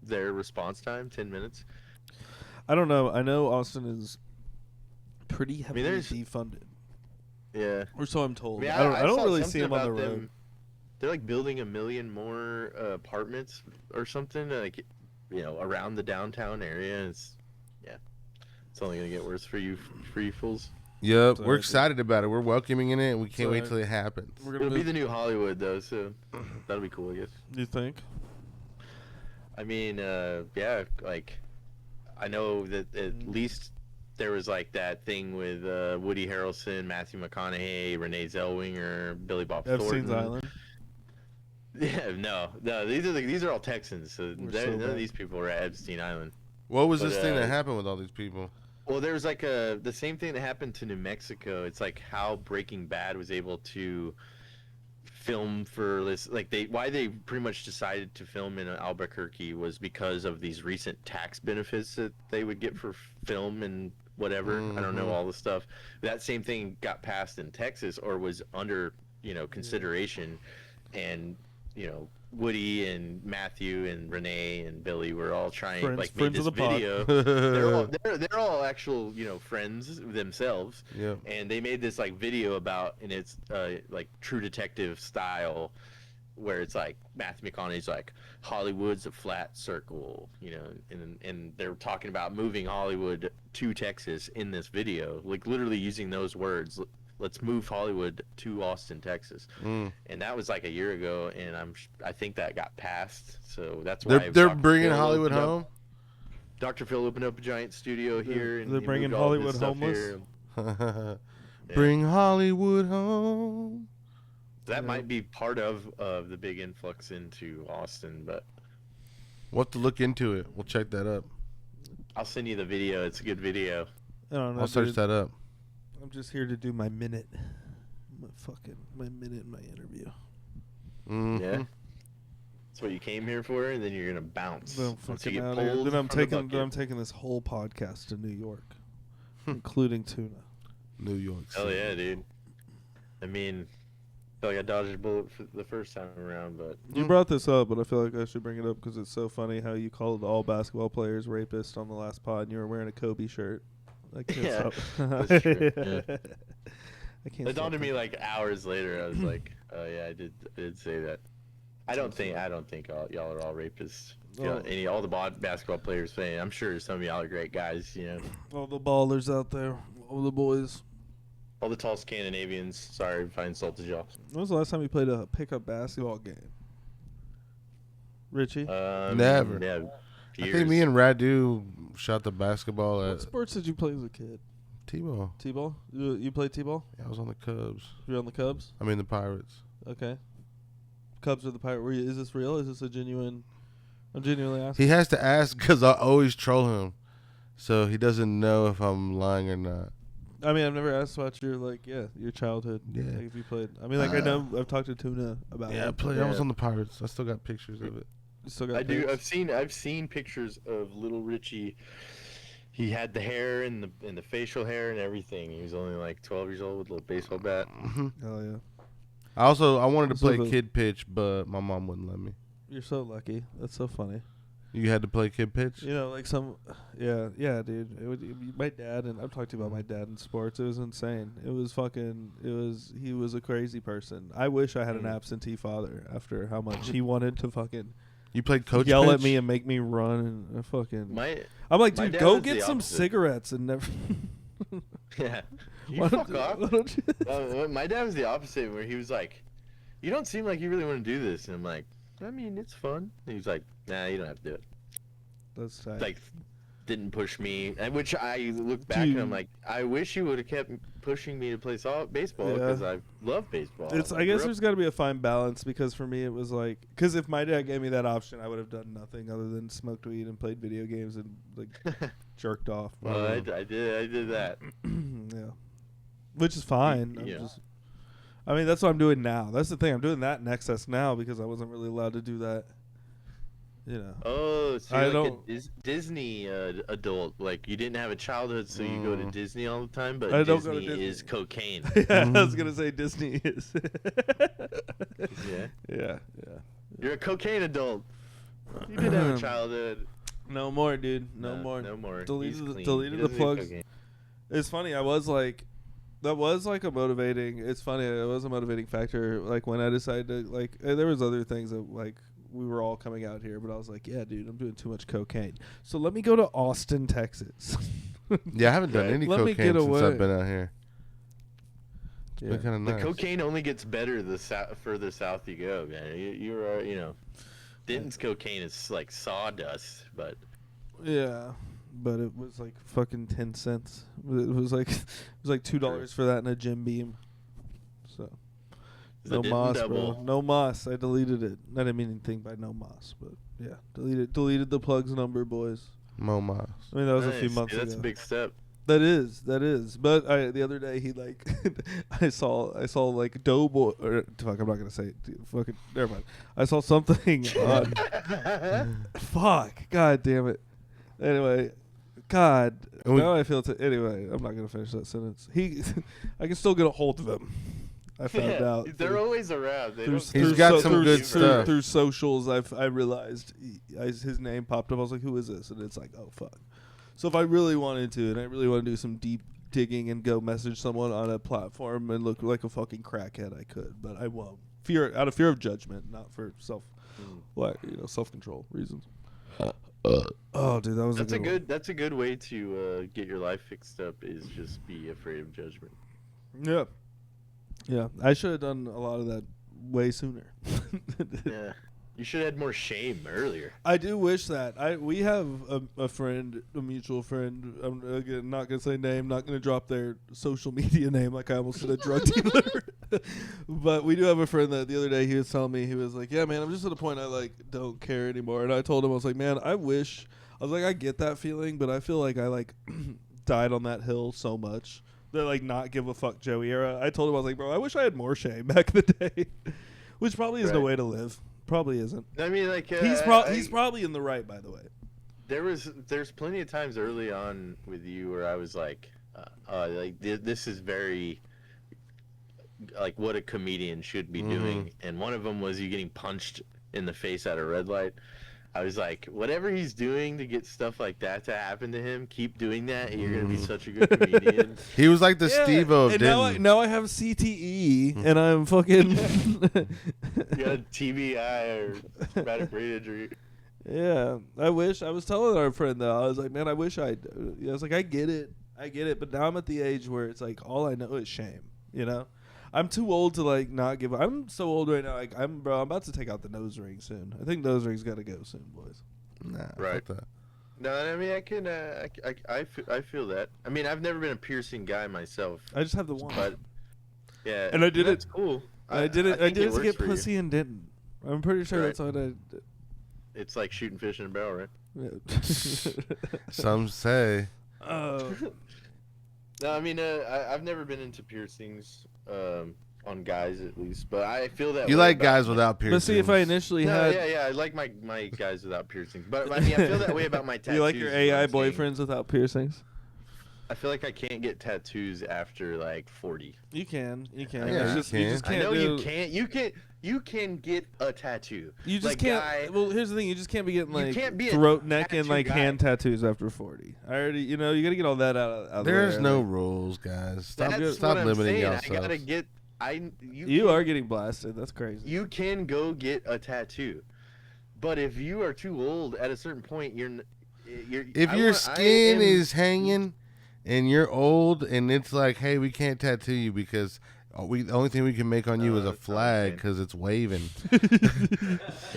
their response time? 10 minutes? I don't know. I know Austin is pretty heavily there's- defunded, Yeah. or so I'm told. I mean, I don't saw really see something him on the about road. them. They're like building 1 million more apartments or something, like, around the downtown area. And it's only gonna get worse for you fools. Yep, So we're I- excited about it. We're welcoming in it, and we can't So wait I- till it happens. We're It'll gonna be move. the new Hollywood though, so that'll be cool, I guess. You think? I mean, yeah, like I know that at least there was like that thing with Woody Harrelson, Matthew McConaughey, Renee Zellweger, Billy Bob Epstein's Thornton. Island. Yeah, no, these are all Texans. So We're none so of bad. these people were at Epstein Island. What was But, this thing that happened with all these people? Well, there was like the same thing that happened to New Mexico. It's like how Breaking Bad was able to film for this, like why they pretty much decided to film in Albuquerque was because of these recent tax benefits that they would get for film and whatever. I don't know Mhm. all the stuff. That same thing got passed in Texas or was under consideration, and Woody and Matthew and Renee and Billy were all trying Friends- made friends of this the pod. video. they're all actual friends themselves, Yep. and they made this like video about, and it's like True Detective style, where it's like Matthew McConaughey's like Hollywood's a flat circle, and they're talking about moving Hollywood to Texas in this video, like literally using those words. Let's move Hollywood to Austin, Texas, Mm. and that was like a year ago, and I think that got passed, so that's why They're Dr. bringing Phil Hollywood opened up- home. Dr. Phil opened up a giant studio here, and they're he bringing moved all of his Hollywood stuff homeless? here. Yeah. Bring Hollywood home. That might be part of the big influx into Austin, but We'll have to look into it. We'll check that up. I'll send you the video. It's a good video. I don't know. I'll search dude. that up. I'm just here to do my minute. My minute in my interview. Mhm. Yeah. That's what you came here for, and then you're gonna bounce. Then I'm Once you fucking get out of here. pulled Then I'm from the taking. bucket. this whole podcast to New York, including tuna. New York. Hell City. yeah, dude. I mean, I feel like I dodged a bullet for the first time around, but You brought this up, but I feel like I should bring it up because it's so funny how you called all basketball players rapists on the last pod, and you were wearing a Kobe shirt. I can't Yeah, stop. that's true, yeah. I can't. it dawned on stop me like hours later. I was like, oh yeah, I did say that. I don't think y'all are all rapists. Oh. All the basketball players saying. I'm sure some of y'all are great guys. All the ballers out there, all the boys. All the tall Scandinavians. Sorry if I insulted y'all. When was the last time you played a pickup basketball game? Richie? Never. Yeah. I think me and Radu shot the basketball What at sports did you play as a kid? T-ball. T-ball? You played T-ball? Yeah, I was on the Cubs. You're on the Cubs? I mean the Pirates. Okay. Cubs are the Pirate. Is this real? Is this a genuine? I'm genuinely asking. He has to ask because I always troll him, so he doesn't know if I'm lying or not. I mean, I've never asked about your your childhood. Yeah. Like if you played. I mean, I know I've talked to Tuna about. Yeah, I it. played. I was Yeah. on the Pirates. I still got pictures of it. You still got I do. pics? I've seen pictures of little Richie. He had the hair and the facial hair and everything. He was only like 12 years old with a little baseball bat. Hell yeah! I wanted to So play the- kid pitch, but my mom wouldn't let me. You're so lucky. That's so funny. You had to play kid pitch. You know, like yeah, dude. My dad, and I've talked to you about my dad in sports. It was insane. He was a crazy person. I wish I had an absentee father after how much he wanted to fucking. You played coach. yell pitch? at me and make me run and fucking. My I'm like, my dude, dad go was get the some opposite. cigarettes and never. yeah. You Why fuck don't off. why don't you- My dad was the opposite, where he was like, "You don't seem like you really want to do this," and I'm like, "I mean, it's fun." And he was like, "Nah, you don't have to do it." That's tight. Like, didn't push me, and which I look back and I'm Dude. like, I wish he would have kept pushing me to play baseball Yeah. because I love baseball. It's. I grew guess up- there's got to be a fine balance because for me it was like, because if my dad gave me that option, I would have done nothing other than smoked weed and played video games and like jerked off. well, I did that. Yeah, which is fine. I'm Yeah. just. I mean, that's what I'm doing now. That's the thing. I'm doing that in excess now because I wasn't really allowed to do that. You know. Oh, so I you're like don't- a Disney adult. Like, you didn't have a childhood, so you go to Disney all the time, but I don't go to Disney Disney. is cocaine. Yeah, I was gonna say Disney is. Yeah. Yeah. You're a cocaine adult. You didn't have a childhood. No more, dude. No more. No more. Deleted He's the- clean. deleted He the doesn't do plugs. cocaine. It's funny. I was like, that was like a motivating. It's funny. It was a motivating factor. Like when I decided to like, there was other things that like we were all coming out here, but I was like, yeah, dude, I'm doing too much cocaine. So let me go to Austin, Texas. Yeah, I haven't done Right. any Let me cocaine get since away. I've been out here. It's Yeah. been kind of The nice. cocaine only gets better the further south you go, man. You're you know, Denton's cocaine is like sawdust, but Yeah, but it was like fucking 10 cents. It was like $2 for that and a Jim Beam. So the no Denton moss, double. bro. No moss. I deleted it. I didn't mean anything by no moss, but yeah, deleted the plugs number, boys. Momas. I mean that was a few Nice. months Yeah, that's ago. a big step. That is. But the other day he like I saw like Doughboy or fuck, I'm not gonna say it. Dude, fucking never mind. I saw something on fuck. God damn it. Anyway, God. And we- Now I feel anyway, I'm not gonna finish that sentence. I can still get a hold of him. I found Yeah, out. they're always around. They don't He's got some good stuff. Through socials, I realized his name popped up. I was like, "Who is this?" And it's like, "Oh fuck." So if I really wanted to, and I really want to do some deep digging and go message someone on a platform and look like a fucking crackhead, I could, but I won't. Out of fear of judgment, not for self control reasons. Oh, dude, that was That's a good. that's a good way to get your life fixed up. Is just be afraid of judgment. One. Yeah. I should have done a lot of that way sooner. Yeah, you should have had more shame earlier. I do wish that we have a friend, a mutual friend. I'm again not gonna say name, not gonna drop their social media name like I almost said a drug dealer. But we do have a friend that the other day he was telling me, he was like, "Yeah, man, I'm just at a point I like don't care anymore." And I told him, I was like, "Man, I was like, I get that feeling, but I feel like I like died on that hill so much." The like not give a fuck Joey era. I told him, I was like, bro, I wish I had more shame back in the day, which probably isn't the Right. way to live. Probably isn't. I mean, like He's probably in the right, by the way. There's plenty of times early on with you where I was like this is very like what a comedian should be doing, and one of them was you getting punched in the face at a red light. I was like, whatever he's doing to get stuff like that to happen to him, keep doing that, and you're gonna be such a good comedian. He was like the Yeah, Steve-O of and Denton. now I have CTE and I'm fucking You got a TBI or traumatic brain injury. yeah. I wish I was telling our friend though. I was like, man, I wish I was like, I get it, but now I'm at the age where it's like all I know is shame. You know, I'm too old to like not give. I'm so old right now. Like I'm about to take out the nose ring soon. I think nose rings got to go soon, boys. Nah, Right. fuck that. No, I mean I can I feel that. I mean I've never been a piercing guy myself, I just have the one. but yeah, And I did that's cool. I did it. I think did it to works get for you. pussy and didn't. I'm pretty sure Right. that's what I did. It's like shooting fish in a barrel, right? Yeah. Some say. No, I mean I've never been into piercings on guys at least, but I feel that You way like about guys my- without piercings. But see, if I initially No, had, yeah, I like my guys without piercings, but I mean I feel that way about my tattoos. you like your is what AI I'm saying. boyfriends without piercings? I feel like I can't get tattoos after like 40. You can. Yeah, It's you you just can. I can't know do. you can't. You can get a tattoo. You just Like, can't. guy- Well, here's the thing: you just can't be getting You like can't be a throat, neck, and tattoo like guy. hand tattoos after 40. I already, you got to get all that out of the There's way. no Like, rules, guys. Stop, That's stop what I'm limiting saying. yourselves. I gotta get. You are getting blasted. That's crazy. You can go get a tattoo. But if you are too old, at a certain point, If your skin is hanging and you're old and it's like, hey, we can't tattoo you because the only thing we can make on you is a flag because it's waving.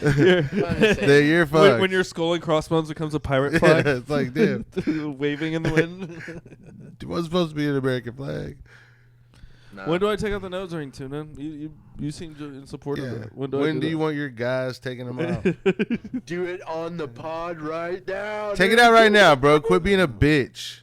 You're fucked. When your skull and crossbones becomes a pirate flag. It's like, damn. Waving in the wind. It was supposed to be an American flag. Nah. When do I take out the nose ring, Tuna? You seem in support of that. When do you want your guys taking them out? Do it on the pod right now. Take it out right now, bro. Quit being a bitch.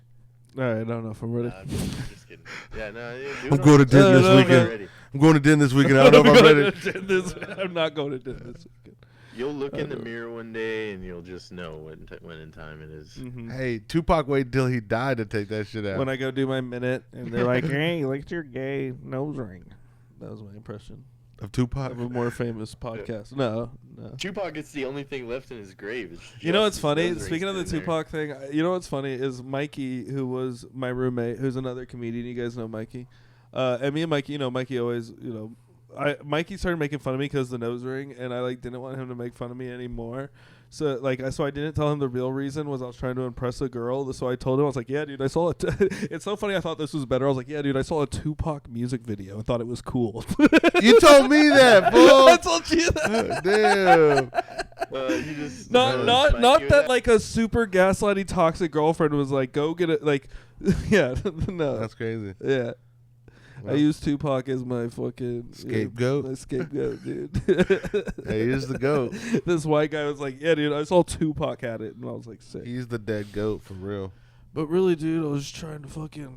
All right, I don't know if I'm ready. I'm just kidding. Yeah, no. I'm going to Den this weekend. I'm going to Den this weekend. I don't know if I'm ready. I'm not going to Den this weekend. You'll look in the mirror one day and you'll just know when in time it is. Mm-hmm. Hey, Tupac waited till he died to take that shit out. When I go do my minute and they're like, "Hey, look at your gay nose ring." That was my impression of Tupac. of a more famous podcast. No. Tupac is the only thing left in his grave. You know what's funny? Speaking of the Tupac thing, you know what's funny is Mikey, who was my roommate, who's another comedian. You guys know Mikey. And me and Mikey, Mikey always, Mikey started making fun of me because of the nose ring, and I didn't want him to make fun of me anymore. So so I didn't tell him the real reason was I was trying to impress a girl. So I told him, I was like, yeah, dude, I saw it. It's so funny. I thought this was better. I was like, yeah, dude, I saw a Tupac music video and thought it was cool. You told me that, fool. I told you that. Damn. You just Not that like a super gaslighty toxic girlfriend was like, go get it. Like, yeah, no. That's crazy. Yeah. Well, I use Tupac as my fucking scapegoat. My scapegoat, dude. Hey, he's the goat. This white guy was like, "Yeah, dude, I saw Tupac at it," and I was like, "Sick." He's the dead goat for real. But really, dude, I was trying to fucking.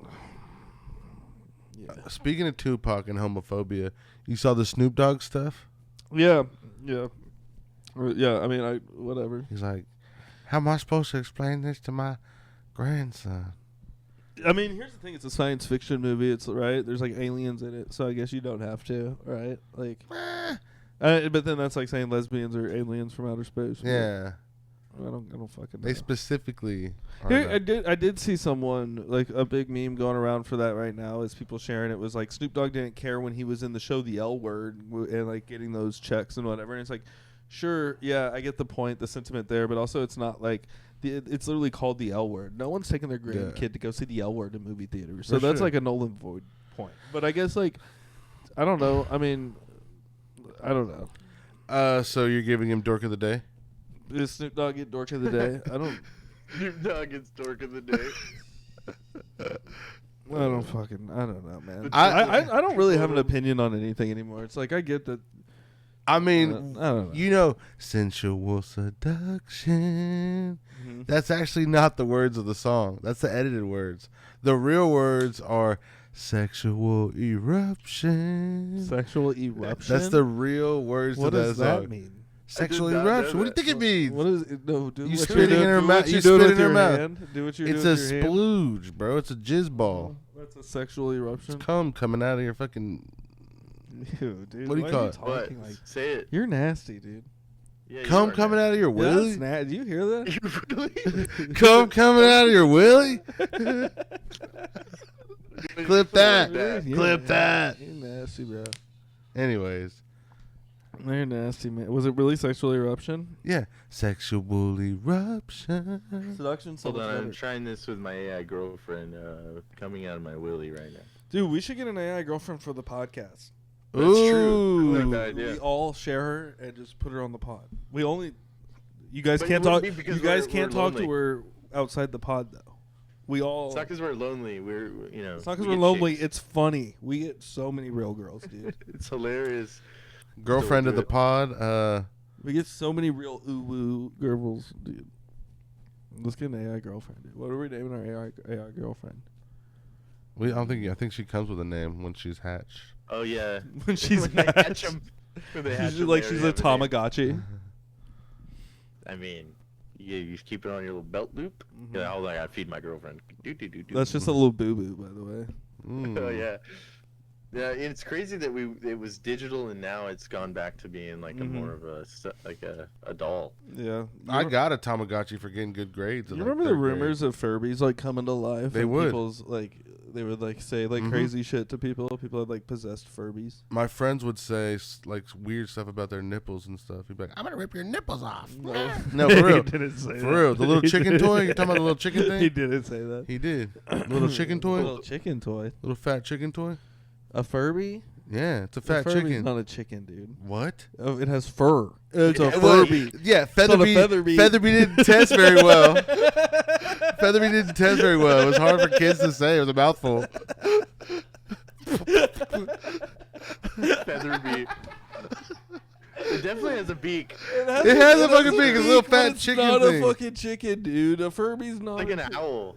Yeah. Speaking of Tupac and homophobia, you saw the Snoop Dogg stuff? Yeah. I mean, whatever. He's like, how am I supposed to explain this to my grandson? I mean, here's the thing: it's a science fiction movie. It's right. There's like aliens in it, so I guess you don't have to, right? Like, but then that's like saying lesbians are aliens from outer space. Yeah, I don't fucking know. They specifically. Here, I did see someone like a big meme going around for that right now. Is people sharing it was like Snoop Dogg didn't care when he was in the show The L Word and like getting those checks and whatever. And it's like, sure, yeah, I get the point, the sentiment there, but also it's not like. It's literally called The L Word. No one's taking their grandkid to go see The L Word in movie theaters. So that's like a null and void point. But I guess I don't know. I mean, I don't know. So you're giving him Dork of the Day? Is Snoop Dogg get Dork of the Day? I don't. Snoop Dogg gets Dork of the Day. I don't know, man. I don't really have an opinion on anything anymore. It's like I get that. I mean, I don't know. Sensual seduction. Mm-hmm. That's actually not the words of the song. That's the edited words. The real words are sexual eruption. Sexual eruption? That's the real words to that song. What does that mean? Sexual eruption. What do you think it means? What is it? No, do you spit in her mouth. You spit in her mouth. Do what you're doing. It's a splooge, bro. It's a jizz ball. That's a sexual eruption. It's cum coming out of your fucking. Ew, dude. What do you call it? What? Like, say it. You're nasty, dude. Yeah, cum coming out of your willy? Do you hear that? Really? Cum coming out of your willy? Clip that. Clip that. You're nasty, bro. Anyways. You're nasty, man. Was it really sexual eruption? Yeah. Sexual eruption. Seduction. Hold on, I'm trying this with my AI girlfriend coming out of my willy right now. Dude, we should get an AI girlfriend for the podcast. That's true. I like that idea. We all share her and just put her on the pod. You guys can't talk. You guys can't talk to her outside the pod though. We all. It's not because we're lonely. It's not because we're lonely. It's funny. We get so many real girls, dude. It's hilarious. Girlfriend of the pod. We get so many real woo girls, dude. Let's get an AI girlfriend, dude. What are we naming our AI girlfriend? I think she comes with a name when she's hatched. Oh yeah, when she's hatched. She's like she's a Tamagotchi. I mean, you keep it on your little belt loop. Mm-hmm. Yeah, hold on, I gotta feed my girlfriend. That's just a little boo boo, by the way. Oh yeah, yeah. It's crazy that it was digital and now it's gone back to being like a more of a doll. Yeah, I got a Tamagotchi for getting good grades. You remember the rumors of Furbies like coming to life? They would. People's like they would like say like crazy shit to people. People had like possessed Furbies. My friends would say like weird stuff about their nipples and stuff. He'd be like, "I'm gonna rip your nipples off." No, for real. He didn't say For that. real. The little He chicken didn't. toy. You're talking about the little chicken thing? He didn't say that. He did. Little chicken toy. Little chicken toy. Little fat chicken toy. A Furby? Yeah, it's a fat Furby's chicken. not a chicken, dude. What? Oh, it has fur. It's a Well, Furby. Yeah, not a Featherby. Featherby. Featherby didn't test very well. Featherby didn't test very well. It was hard for kids to say. It was a mouthful. Featherby. It definitely has a beak. It has a fucking beak. It's a little but fat it's chicken not thing. a fucking chicken, dude. A Furby's not Like a an chicken. owl.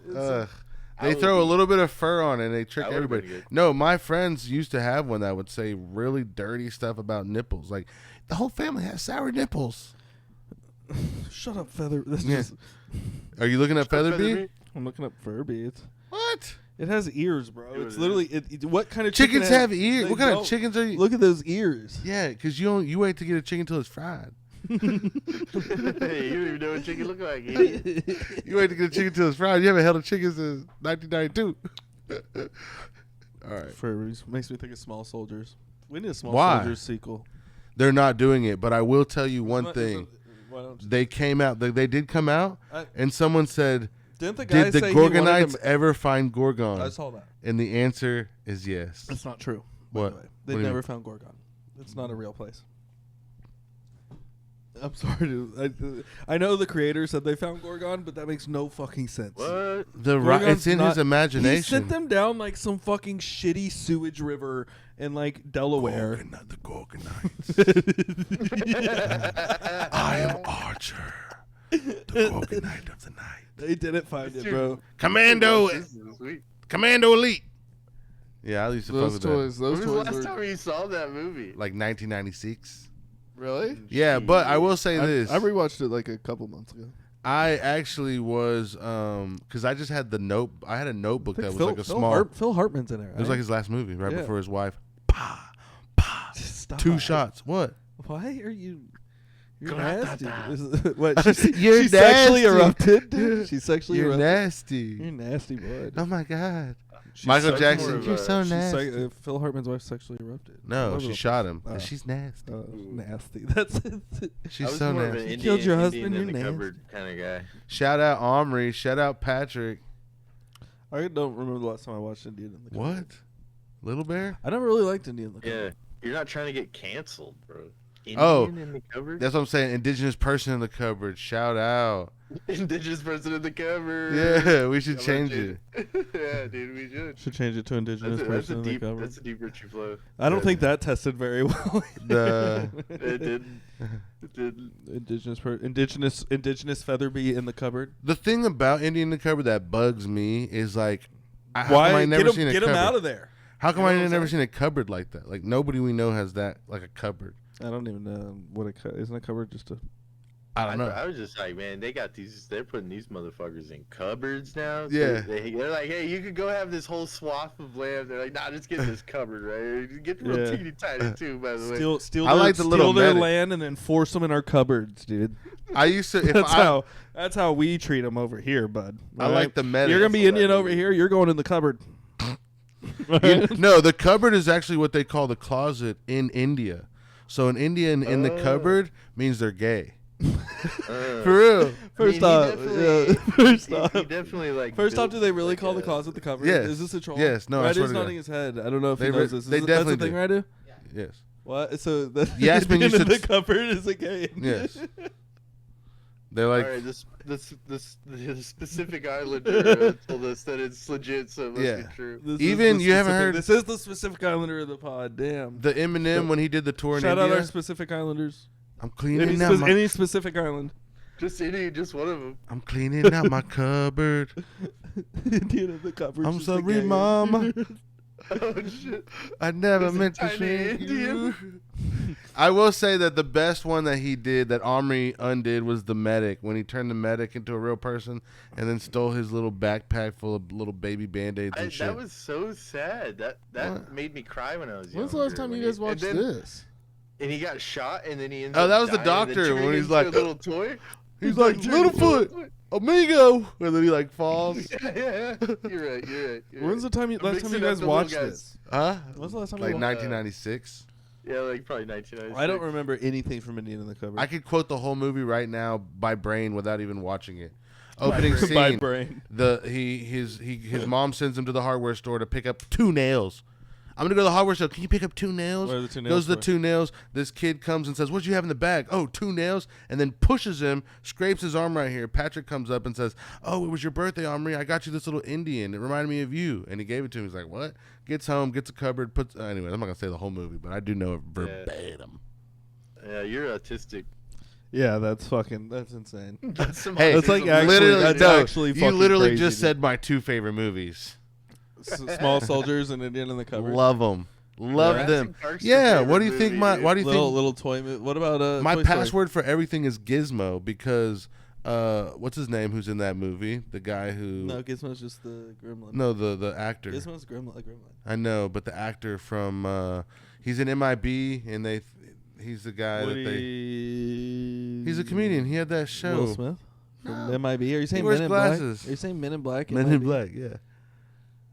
They Owl throw a beak. little bit of fur on it and they trick That would've been everybody. good. No, my friends used to have one that would say really dirty stuff about nipples. Like, the whole family has sour nipples. Shut up, Feather. That's Yeah. just. Are you looking at Featherby? I'm looking up Furby. What? It has ears, bro. It It's was- literally. What kind of chicken Chickens have ears. They What kind of don't. chickens are you? Look at those ears. Yeah, because you wait to get a chicken till it's fried. Hey, you don't even know what chicken look like. Idiot. You wait to get a chicken till it's fried. You haven't held a chicken since 1992. All right. Furbies makes me think of Small Soldiers. We need a Small Why? Soldiers sequel. They're not doing it, but I will tell you one Isn't thing. why don't you- They came out. They did come out, I- and someone said, Didn't the guy "Did the say he wanted Gorgonites them- ever find Gorgon?" I saw that. And the answer is yes. That's not true. by What? the way. What They do you never mean? found Gorgon. It's not a real place. I'm sorry, dude. I know the creator said they found Gorgon, but that makes no fucking sense. What? Gorgon's It's in his not- imagination. He sent them down like some fucking shitty sewage river in like Delaware. The Gorgonites. I am Archer, the Gorgonite of the night. They didn't find it, bro. Commando, This is sweet. Commando Elite. Yeah, I used to fuck Those with toys. When Those was the toys last were time you saw that movie? that. Like 1996. really. Yeah, but I will say I this. rewatched it like a couple months ago. I actually was because I just had I had a notebook that was like a small. Phil Hartman's in it. Right? It was like his last movie, right Yeah. before his wife. Pa, pa. Stop. 2 shots. What? Why are you? You're Gra-da-da. nasty. This is- what? She's, You're she's sexually nasty. erupted. Dude. She's sexually You're erupted. nasty. You're nasty, bud. Oh my god. She's Michael sex- Jackson, more of you're a- so she's nasty. Phil Hartman's wife sexually erupted. No, All over she the shot him. Oh. She's nasty. place. Nasty. That's it. I She's was so more of an nasty. You killed your husband, Indian in you're the nasty. cupboard kind of guy. Shout out Omri. Shout out Patrick. I don't remember the last time I watched Indian in the Cupboard. What? Little Bear? I never really liked Indian in the Cupboard. Yeah, you're not trying to get canceled, bro. Indian Oh. in the cupboard. That's what I'm saying. Indigenous person in the cupboard. Shout out. Indigenous person in the cupboard. Yeah, we should I'm change gonna it. Yeah, dude, we should. Should change it to indigenous That's person a in the deep. cupboard. That's a deep Richie flow. I don't think that tested very well. The It didn't. It didn't. indigenous Featherby in the cupboard. the thing about Indian in the cupboard that bugs me is like, how Why? come I never Get seen a him cupboard? out of there. How come You know I what I'm never saying? seen a cupboard like that? Like nobody we know has that, like a cupboard. I don't even know what isn't a cupboard just a. I don't know. I was just like, man, they got these. They're putting these motherfuckers in cupboards now. Yeah. They're like, hey, you could go have this whole swath of land. They're like, nah, just get this cupboard right here. Get real Yeah. teeny tiny too, by the way. Steal I their, like the little steal their medic. land and then force them in our cupboards, dude. I used to. If That's how we treat them over here, bud. I All like right? the medic. You're gonna be That's what Indian I over do. here. You're going in the cupboard. No, the cupboard is actually what they call the closet in India. So an Indian in the Oh. cupboard means they're gay. Uh, For real. I mean, First he off, definitely- first he off, definitely like. first off, built do they really like call the a- closet the cupboard? Yes. Is this a troll? Yes. No, I Radu swear is to God. nodding his head. I don't know if They he re- knows this. they That's definitely the thing, do. Radu? Yes. What? So the Yasmin Indian used in to- the cupboard is a gay. Yes. They're like, All right, the specific islander told us that it's legit, so it must Yeah. be true. This is Even the you haven't specific- heard- This is the specific islander of the pod. Damn. the Eminem when he did the tour in Shout out India. our specific islanders. I'm cleaning out my. Any specific island. Just one of them. I'm cleaning out my cupboard. Indian in the cupboard. I'm just a sorry, gay. Mama. Oh shit! I never There's a meant to tiny shrink Indian. you. I will say that the best one that he did, that Omri undid, was the medic, when he turned the medic into a real person and then stole his little backpack full of little baby band-aids and shit. That was so sad. That What? made me cry when I was young. When's the last time you guys watched this? And he got shot, and then he ends Oh, up that was the dying, and then doctor turning when he's into like, a little toy. He's like, turning into a Littlefoot, toy. amigo, and then he like falls. yeah. You're right. When's the time last time you mixing up guys the watched little this? Huh? When's the last time Like you 1996. Yeah, like probably 1996. I don't remember anything from Indian in the Cupboard. I could quote the whole movie right now by brain without even watching it. Opening scene. By brain. His mom sends him to the hardware store to pick up 2 nails. I'm gonna go to the hardware store. Can you pick up 2 nails? Where are the 2 nails Goes to the for? 2 nails. This kid comes and says, "What'd you have in the bag?" "Oh, 2 nails." And then pushes him, scrapes his arm right here. Patrick comes up and says, "Oh, it was your birthday, Omri. I got you this little Indian. It reminded me of you." And he gave it to him. He's like, "What?" Gets home, gets a cupboard, puts. Anyway, I'm not gonna say the whole movie, but I do know it verbatim. Yeah, you're autistic. Yeah, that's insane. That's some Hey, That's like autism. actually- Literally, that's no, actually you fucking literally crazy, just dude. said my 2 favorite movies. Small Soldiers and Indian in the Cupboard. Love them. Love Jurassic them. Park's Yeah. your What do you favorite think? movie, Why do you think Little toy. What about my Toy Story? password for everything is Gizmo? Because what's his name? Who's in that movie? The guy who No, Gizmo's just the gremlin. no the actor. Gizmo's gremlin. I know, but the actor from he's in MIB, and he's the guy that they. He's a comedian. He had that show. Will Smith from MIB. Are you saying wears Men in glasses. Black? Are you saying Men in Black? Men in MIB? Black. Yeah.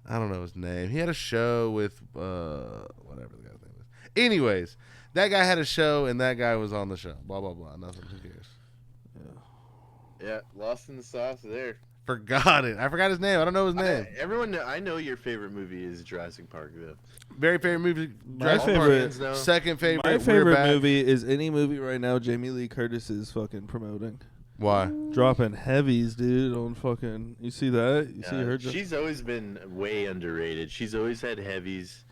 I don't know his name. He had a show with whatever the guy's name is. Anyways, that guy had a show, and that guy was on the show. Blah blah blah. Nothing. Who cares? Yeah, lost in the sauce there. Forgot it. I forgot his name. I don't know his name. I know your favorite movie is Jurassic Park, though. Very favorite movie. My Jurassic Park. favorite- Hands down. Second favorite. My We're favorite back. movie is any movie right now Jamie Lee Curtis is fucking promoting. Why? Dropping heavies, dude, on fucking. You see that? You see her? She's always been way underrated. She's always had heavies.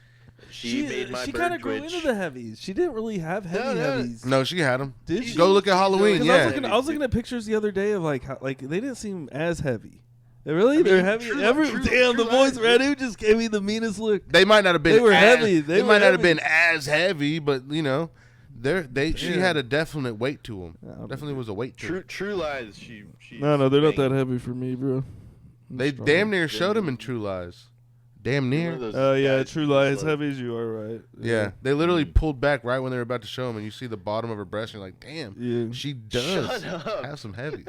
She made my She bird kind of grew twitch. into the heavies. She didn't really have heavies. No, she had him. Did she? Go look at Halloween. 'Cause Yeah. I was looking at pictures the other day of like how, like they didn't seem as heavy. Really? I mean, They're heavy. True- Damn, True the Lies, boys, Red, who just gave me the meanest look. They might not have been. They were as, heavy. They might were not have heavy. been as heavy, but you know, she Yeah. had a definite weight to them. Yeah, Definitely was a weight to them. True Lies. She No, they're not that heavy for me, bro. They damn near showed him in True Lies. Damn near. Oh yeah, True Lies heavies. You are right. Yeah, they literally pulled back right when they were about to show him, and you see the bottom of her breast, and you're like, damn, Yeah. she does Shut up. have some heavy.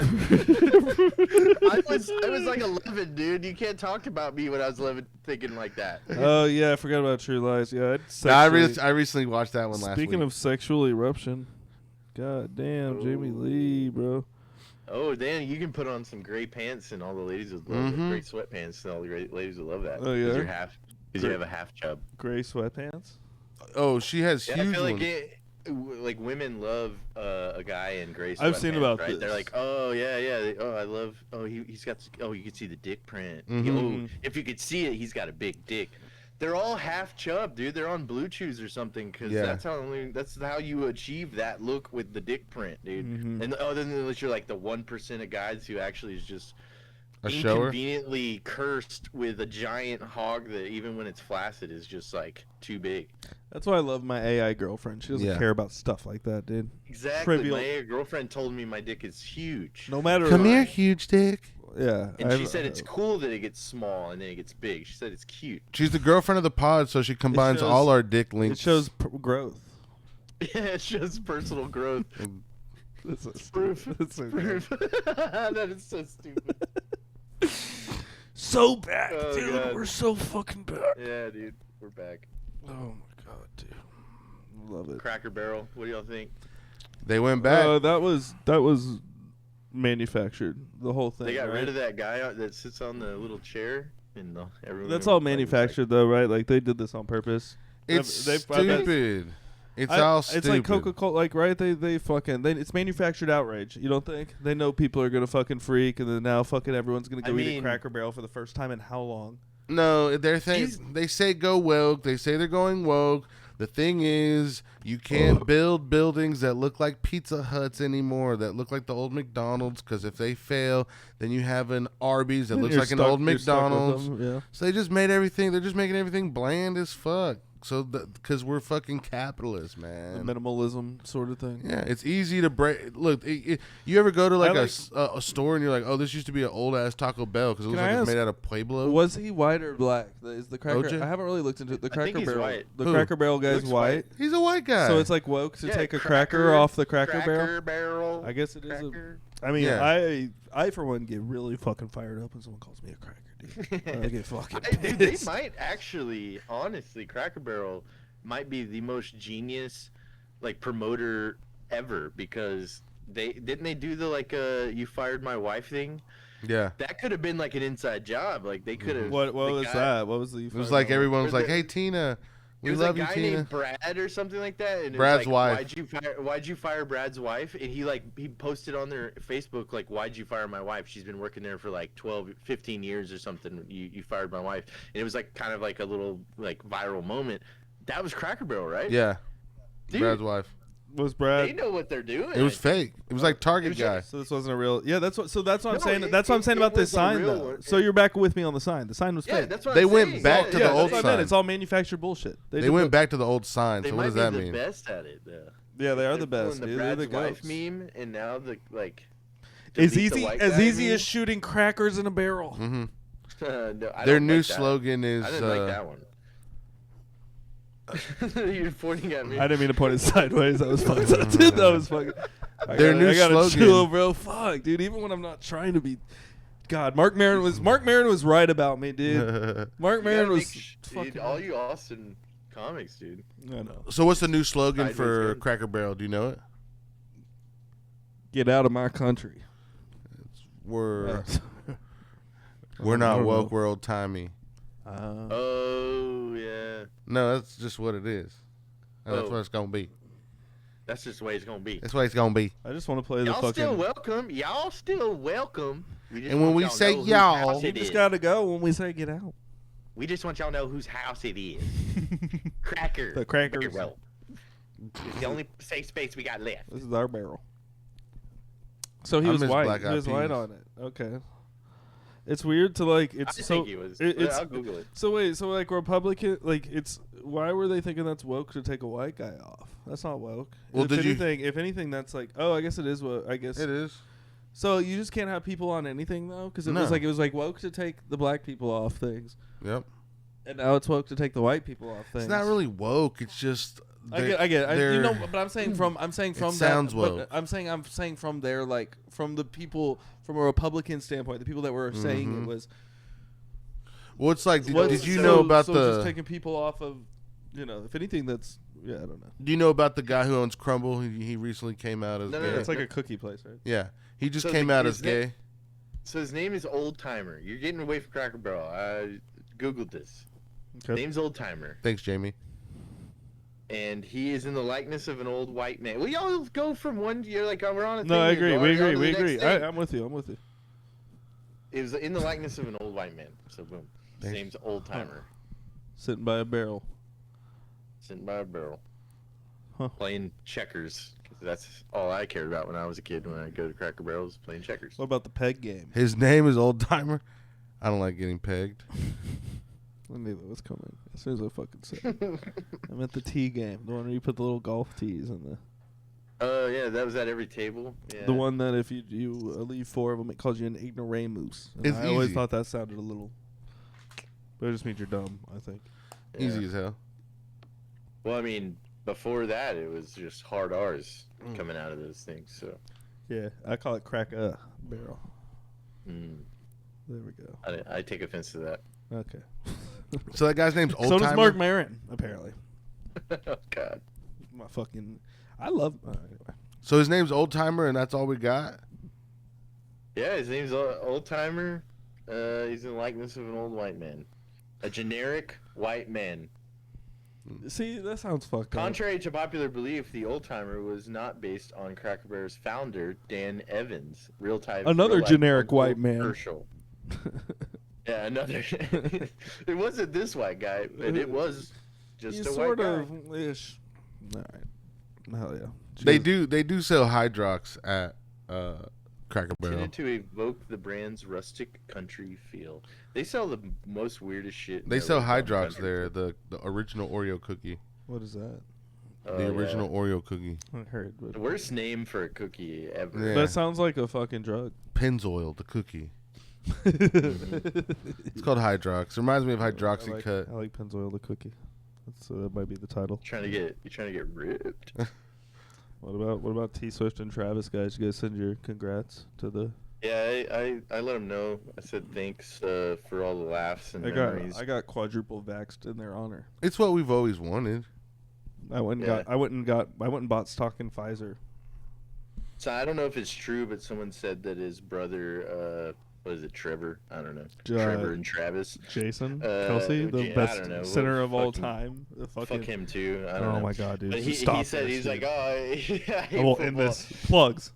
I was like 11, dude. You can't talk about me when I was 11 thinking like that. Oh yeah, I forgot about True Lies. Yeah, I recently watched that one last week. Speaking of sexual eruption, god damn, Jamie Lee, bro. Oh, Dan, you can put on some gray pants and all the ladies would love it. Mhm. Gray sweatpants and all the ladies would love that. Oh, yeah? Because you have a half chub. Gray sweatpants. Oh, she has Yeah, huge I feel ones. like women love a guy in gray sweatpants. I've seen about right? this. They're like, oh yeah, I love. Oh, he's got. Oh, you can see the dick print. Mhm. Oh, if you could see it, he's got a big dick. They're all half chub, dude. They're on Blue Chews or something, because Yeah. that's how you achieve that look with the dick print, dude. Mhm. And other than unless you're like the 1% of guys who actually is just A shower. inconveniently cursed with a giant hog that even when it's flaccid is just like too big. That's why I love my AI girlfriend. She doesn't Yeah. care about stuff like that, dude. Exactly. Trivial. My girlfriend told me my dick is huge. No matter. Come what. here, huge dick. Yeah. And she I've- said it's cool that it gets small and then it gets big. She said it's cute. She's the girlfriend of the pod, so she combines shows- all our dick It links. shows growth. Yeah, it shows personal growth. That's a Proof. That's so Proof. That is so stupid. So back, Oh, dude. God. We're so fucking back. Yeah, dude. We're back. Oh my god, dude. Love it. Cracker Barrel. What do y'all think? They went back. That was manufactured. The whole thing. They got right? rid of that guy that sits on the little chair. And everyone That's was all like- manufactured, though, right? Like they did this on purpose. It's They've brought that- stupid. It's all stupid. It's like Coca-Cola, like right? It's manufactured outrage. You don't think? They know people are gonna fucking freak, and then now fucking everyone's gonna go eat a mean- Cracker Barrel for the first time in how long? No, they're He's- they say go woke. They say they're going woke. The thing is, you can't build buildings that look like Pizza Huts anymore, that look like the old McDonald's, because if they fail, then you have an Arby's that Then looks you're like an stuck- old you're stuck with McDonald's. them, yeah. So they just made everything, they're just making everything bland as fuck. So, because we're fucking capitalists, The man. minimalism sort of thing. Yeah, it's easy to break. Look, you ever go to like, like- a store and you're like, oh, this used to be an old ass Taco Bell because it Can looks I like it's ask- made out of Pueblo. Was he white or black? Is the Cracker? OJ? I haven't really looked into it. The I think Cracker he's Barrel. white. The Who? Cracker Barrel guy's Looks white. He's a white guy. So it's like woke to Yeah, take a cracker off the Cracker Barrel. Barrel. I guess it is. Cracker. I mean, Yeah. I for one get really fucking fired up when someone calls me a cracker, dude. I get fucking Dude, they pissed. might actually, honestly, Cracker Barrel might be the most genius, like, promoter ever, because they do the like you fired my wife thing. Yeah. That could have been like an inside job. Like they could have. What was that? What was the? It was like everyone was like, "Hey Tina, we love you, It was a guy Tina." named Brad or something like that. And Brad's it was like, wife. Why'd you fire Brad's wife? And he posted on their Facebook like, "Why'd you fire my wife? She's been working there for like 12, 15 years or something. You fired my wife." And it was like kind of like a little like viral moment. That was Cracker Barrel, right? Yeah. Dude, Brad's wife. Was they Brad? know what they're doing. It was fake. It was like Target was guy. just- So this wasn't a real. Yeah, that's what. So that's what I'm No, saying. it- That's what I'm saying it about this was a sign, real though. one. So you're back with me on the sign. The sign was Yeah, fake. that's what They I'm went saying. back Yeah, to yeah, the old that's what I meant. sign. It's all manufactured bullshit. They did went the- back to the old sign. They So might what does be that the mean? best at it. Though. Yeah, they are the They're best. pulling Dude. They're the Brad's wife goats. meme, and now the like. As delete the easy white as guy easy meme. as shooting crackers in a barrel. Hmm. No, I Their don't new like that. slogan is. I didn't like that one. You're pointing at me. I didn't mean to point it sideways. That was fucked up, dude. That was fucking. Their new I gotta slogan- chill, bro. Fuck, dude. Even when I'm not trying to be. God, Mark Maron was right about me, dude. Mark You Maron gotta was make fucking. dude, all you Austin comics, dude. I know. So what's the new slogan Sideways for good. Cracker Barrel? Do you know it? Get out of my country. We're I not don't woke. know. We're old timey. Oh yeah, No, that's just what it is. And that's Oh. what it's gonna be. that's just the way it's gonna be. That's what it's gonna be. I just want to play the Y'all fucking. still welcome. Y'all still welcome. We just And when want we y'all say know whose y'all- house You it just is. gotta go when we say get out. We just want y'all to know whose house it is. Cracker. The Crackers. Barrel. It's the only safe space we got left. This is our barrel. So he I was miss white. Black He Eyed was white Peas. on it. Okay. It's weird to like. I It's so. think he was. it's I'll Google it. So wait. So like Republican. Like it's. Why were they thinking that's woke to take a white guy off? That's not woke. Well, if did you- anything, if anything, that's like. Oh, I guess it is woke. I guess. It is. So you just can't have people on anything though, because it No. was like woke to take the black people off things, Yep. and now it's woke to take the white people off things. It's not really woke. It's just. I get. you they're- know, but I'm saying from sounds that. woke. But I'm saying from their like from the people from a Republican standpoint, the people that were saying Mhm. it was. Well, it's like. Did what's- you so- know about so the? just taking people off of, if anything, that's I don't know. Do you know about the guy who owns Crumble? He recently came out as No, no, gay. no. It's like a cookie place, right? Yeah, he just So came the- out his as name- gay. So his name is Old Timer. You're getting away from Cracker Barrel. I googled this. Okay. Name's Old Timer, Thanks, Jamie. and he is in the likeness of an old white man. We all go from one. You're like, oh, we're on a. No, thing I here, agree. go We on to agree. the We next agree. thing. I'm with you. I'm with you. It was in the likeness of an old white man. So boom. His Thanks. name's Old Timer. Sitting by a barrel. Sitting by a barrel. Huh. Playing checkers. 'Cause that's all I cared about when I was a kid. When I go to Cracker Barrel, was playing checkers. What about the peg game? His name is Old Timer. I don't like getting pegged. I knew that was coming. As soon as I fucking said it. I meant the tee game. The one where you put the little golf tees in the. Oh yeah, that was at every table. Yeah. The one that if you leave 4 of them, it calls you an ignoramus. And It's I always easy. thought that sounded a little. But it just means you're dumb, I think. Yeah. Easy as hell. Well, I mean, before that, it was just hard R's coming out of those things. So. Yeah, I call it crack barrel. Mm. There we go. I take offense to that. Okay. So that guy's name's Old So Timer. does Mark Maron, apparently. Oh God. My fucking. I love. Anyway. So his name's Old Timer, and that's all we got. Yeah, his name's Old Timer. He's in the likeness of an old white man, a generic white man. See, that sounds fucked up. Contrary to popular belief, the Old Timer was not based on Cracker Barrel's founder, Dan Evans, Another real-life generic Uncle white man. Herschel. Yeah, another. It wasn't this white guy, but it was just He's a sort white of ish. All right. Hell yeah. They Jesus. do sell Hydrox at Cracker guy. Barrel. Intended to evoke the brand's rustic country feel. They sell the most weirdest shit. They in sell the Hydrox country. there, the original Oreo cookie. What is that? Oh, The yeah. original Oreo cookie. I heard. But The worst name for a cookie ever. Yeah. that sounds like a fucking drug. Pennzoil, the cookie. It's It's called Hydrox. Reminds me of Hydroxycut. I like Pennzoil the cookie. That might be the title. You're trying to get ripped. What about T Swift and Travis guys? You guys send your congrats to the Yeah, I let him know. I said thanks for all the laughs and I memories. got quadruple vaxxed in their honor. It's what we've always wanted. I went and bought stock in Pfizer. So I don't know if it's true, but someone said that his brother, what is it, Trevor? I don't know. Trevor and Travis. Jason Kelsey, the I best don't know. center of all Fucking- time. Fuck him too. I don't know. Oh my god, dude! But he Stop said this, he's dude. like, oh, I hate I will end football. this. Plugs.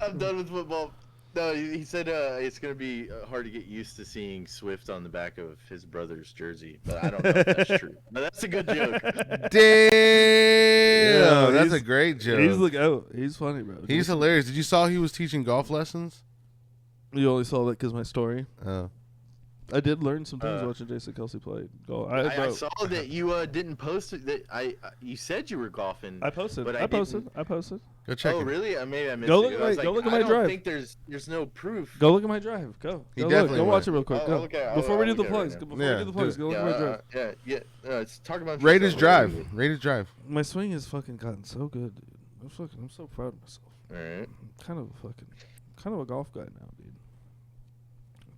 I'm done with football. No, he said it's gonna be hard to get used to seeing Swift on the back of his brother's jersey, but I don't know if that's true. But that's a good joke. Damn, that's he's- a great joke. He's the goat. He's funny, bro. He's hilarious. Did you saw he was teaching golf lessons? You only saw that because my story. Oh. I did learn some things watching Jason Kelsey play golf. I saw that you didn't post it. That you said you were golfing. I posted. But I posted. Go check Oh it. really? Maybe I missed Go it. look I was at my- go look at I my don't drive. think there's no proof. Go look at my drive. Go. He Go definitely Go watch would. it real quick. I'll Go. look at- Before we I'll do the look at it right plugs. now. Before we Yeah, do the do plugs, it. go look at my drive. Yeah. It's talk about Rate his yourself. drive. Rate his drive. My swing has fucking gotten so good, dude. I'm so proud of myself. All right. I'm kind of a golf guy now, dude.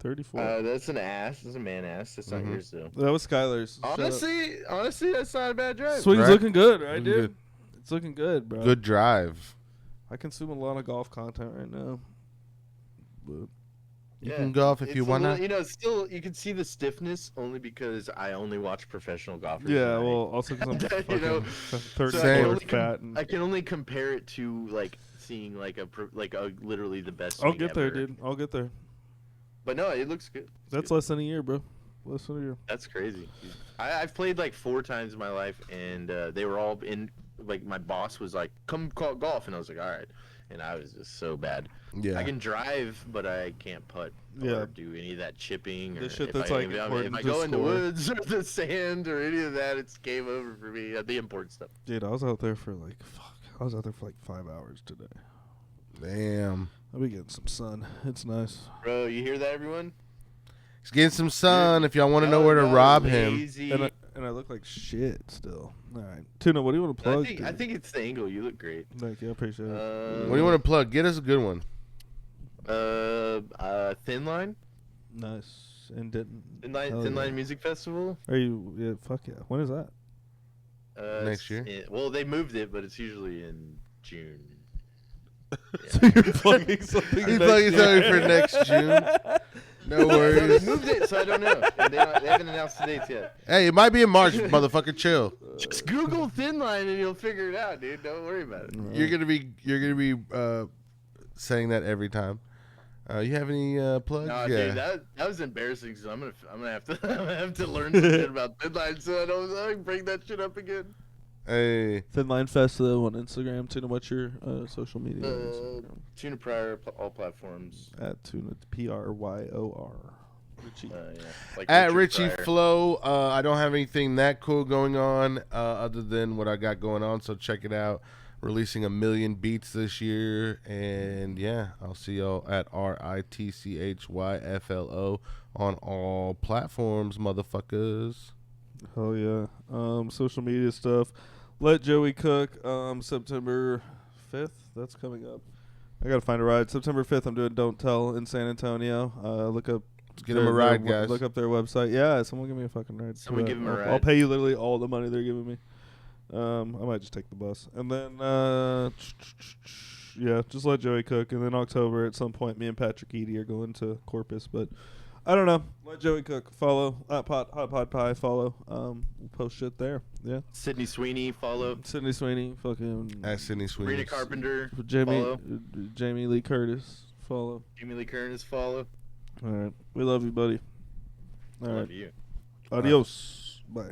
34. That's an ass. That's a man ass. That's not yours though. That was Skylar's. Shut up. Honestly, that's not a bad drive. Swing's Right? looking good, right, Looking dude? good. It's looking good, bro. Good drive. I consume a lot of golf content right now. But You can golf if It's you a want little- to. You know, still you can see the stiffness only because I only watch professional golfers. yeah, and I- well, also because I'm You fucking know, 34 so I can only fat. And I can only compare it to like seeing like a literally the best. I'll swing get there, ever. dude. I'll get there. But no, it looks good. It's That's good. less than a year, bro. Less than a year. That's crazy. I've played like 4 times in my life, and they were all in. Like my boss was like, "Come call golf," and I was like, "All right," and I was just so bad. Yeah. I can drive, but I can't putt Yeah. or do any of that chipping. The or shit if that's, I, like, if I important to go in the score. woods or the sand or any of that, it's game over for me. The important stuff. Dude, I was out there for like 5 hours today. Damn. I'll be getting some sun. It's nice. Bro, you hear that, everyone? He's getting some sun if y'all want to know where to rob him. lazy. And I look like shit still. All right, Tuna, what do you want to plug? I think it's the angle. You look great. Thank you. I appreciate it. What do you want to plug? Get us a good one. Thin Line? Nice. And didn't. Thin Line Music Festival? Are you? Yeah. Fuck yeah. When is that? Next year? Well, they moved it, but it's usually in June. So you're plugging something. He's next plugging year. something for next June. No They worries. moved it, so I don't know. They haven't announced the dates yet. Hey, it might be in March, motherfucker. Chill. Just Google Thin Line and you'll figure it out, dude. Don't worry about it. You're gonna be saying that every time. You have any plugs? No, Yeah. dude, that was embarrassing. So I'm gonna have to I'm gonna have to learn some shit about Thin Line so I don't bring that shit up again. Hey. Thin Line Fest though on Instagram. Tuna, what's your social media? on Instagram? Tuna Pryor, all platforms. At Tuna Pryor. Richie. Yeah. Like At Richard Richie Pryor. Flow, I don't have anything that cool going on other than what I got going on. So check it out. Releasing 1 million beats this year, and yeah, I'll see y'all at RITCHYFLO on all platforms, motherfuckers. Hell yeah. Social media stuff. Let Joey Cook. September 5th. That's coming up. I gotta find a ride. September 5th. I'm doing Don't Tell in San Antonio. Look up. Get him a ride, guys. Look up their website. Yeah, someone give me a fucking ride. Someone give him a I'll ride. pay you literally all the money they're giving me. I might just take the bus. And then, yeah, just let Joey cook. And then October, at some point, me and Patrick Eady are going to Corpus. But I don't know. Let Joey cook. Follow. Hot Pod Pie. Follow. We'll post shit there. Yeah. Sydney Sweeney, follow. Sydney Sweeney. Fucking. At Sydney Sweeney. Rita Carpenter, Jamie. follow. Jamie Lee Curtis. Follow. Jamie Lee Curtis, follow. All right. We love you, buddy. All I right. love you. Adios. Bye.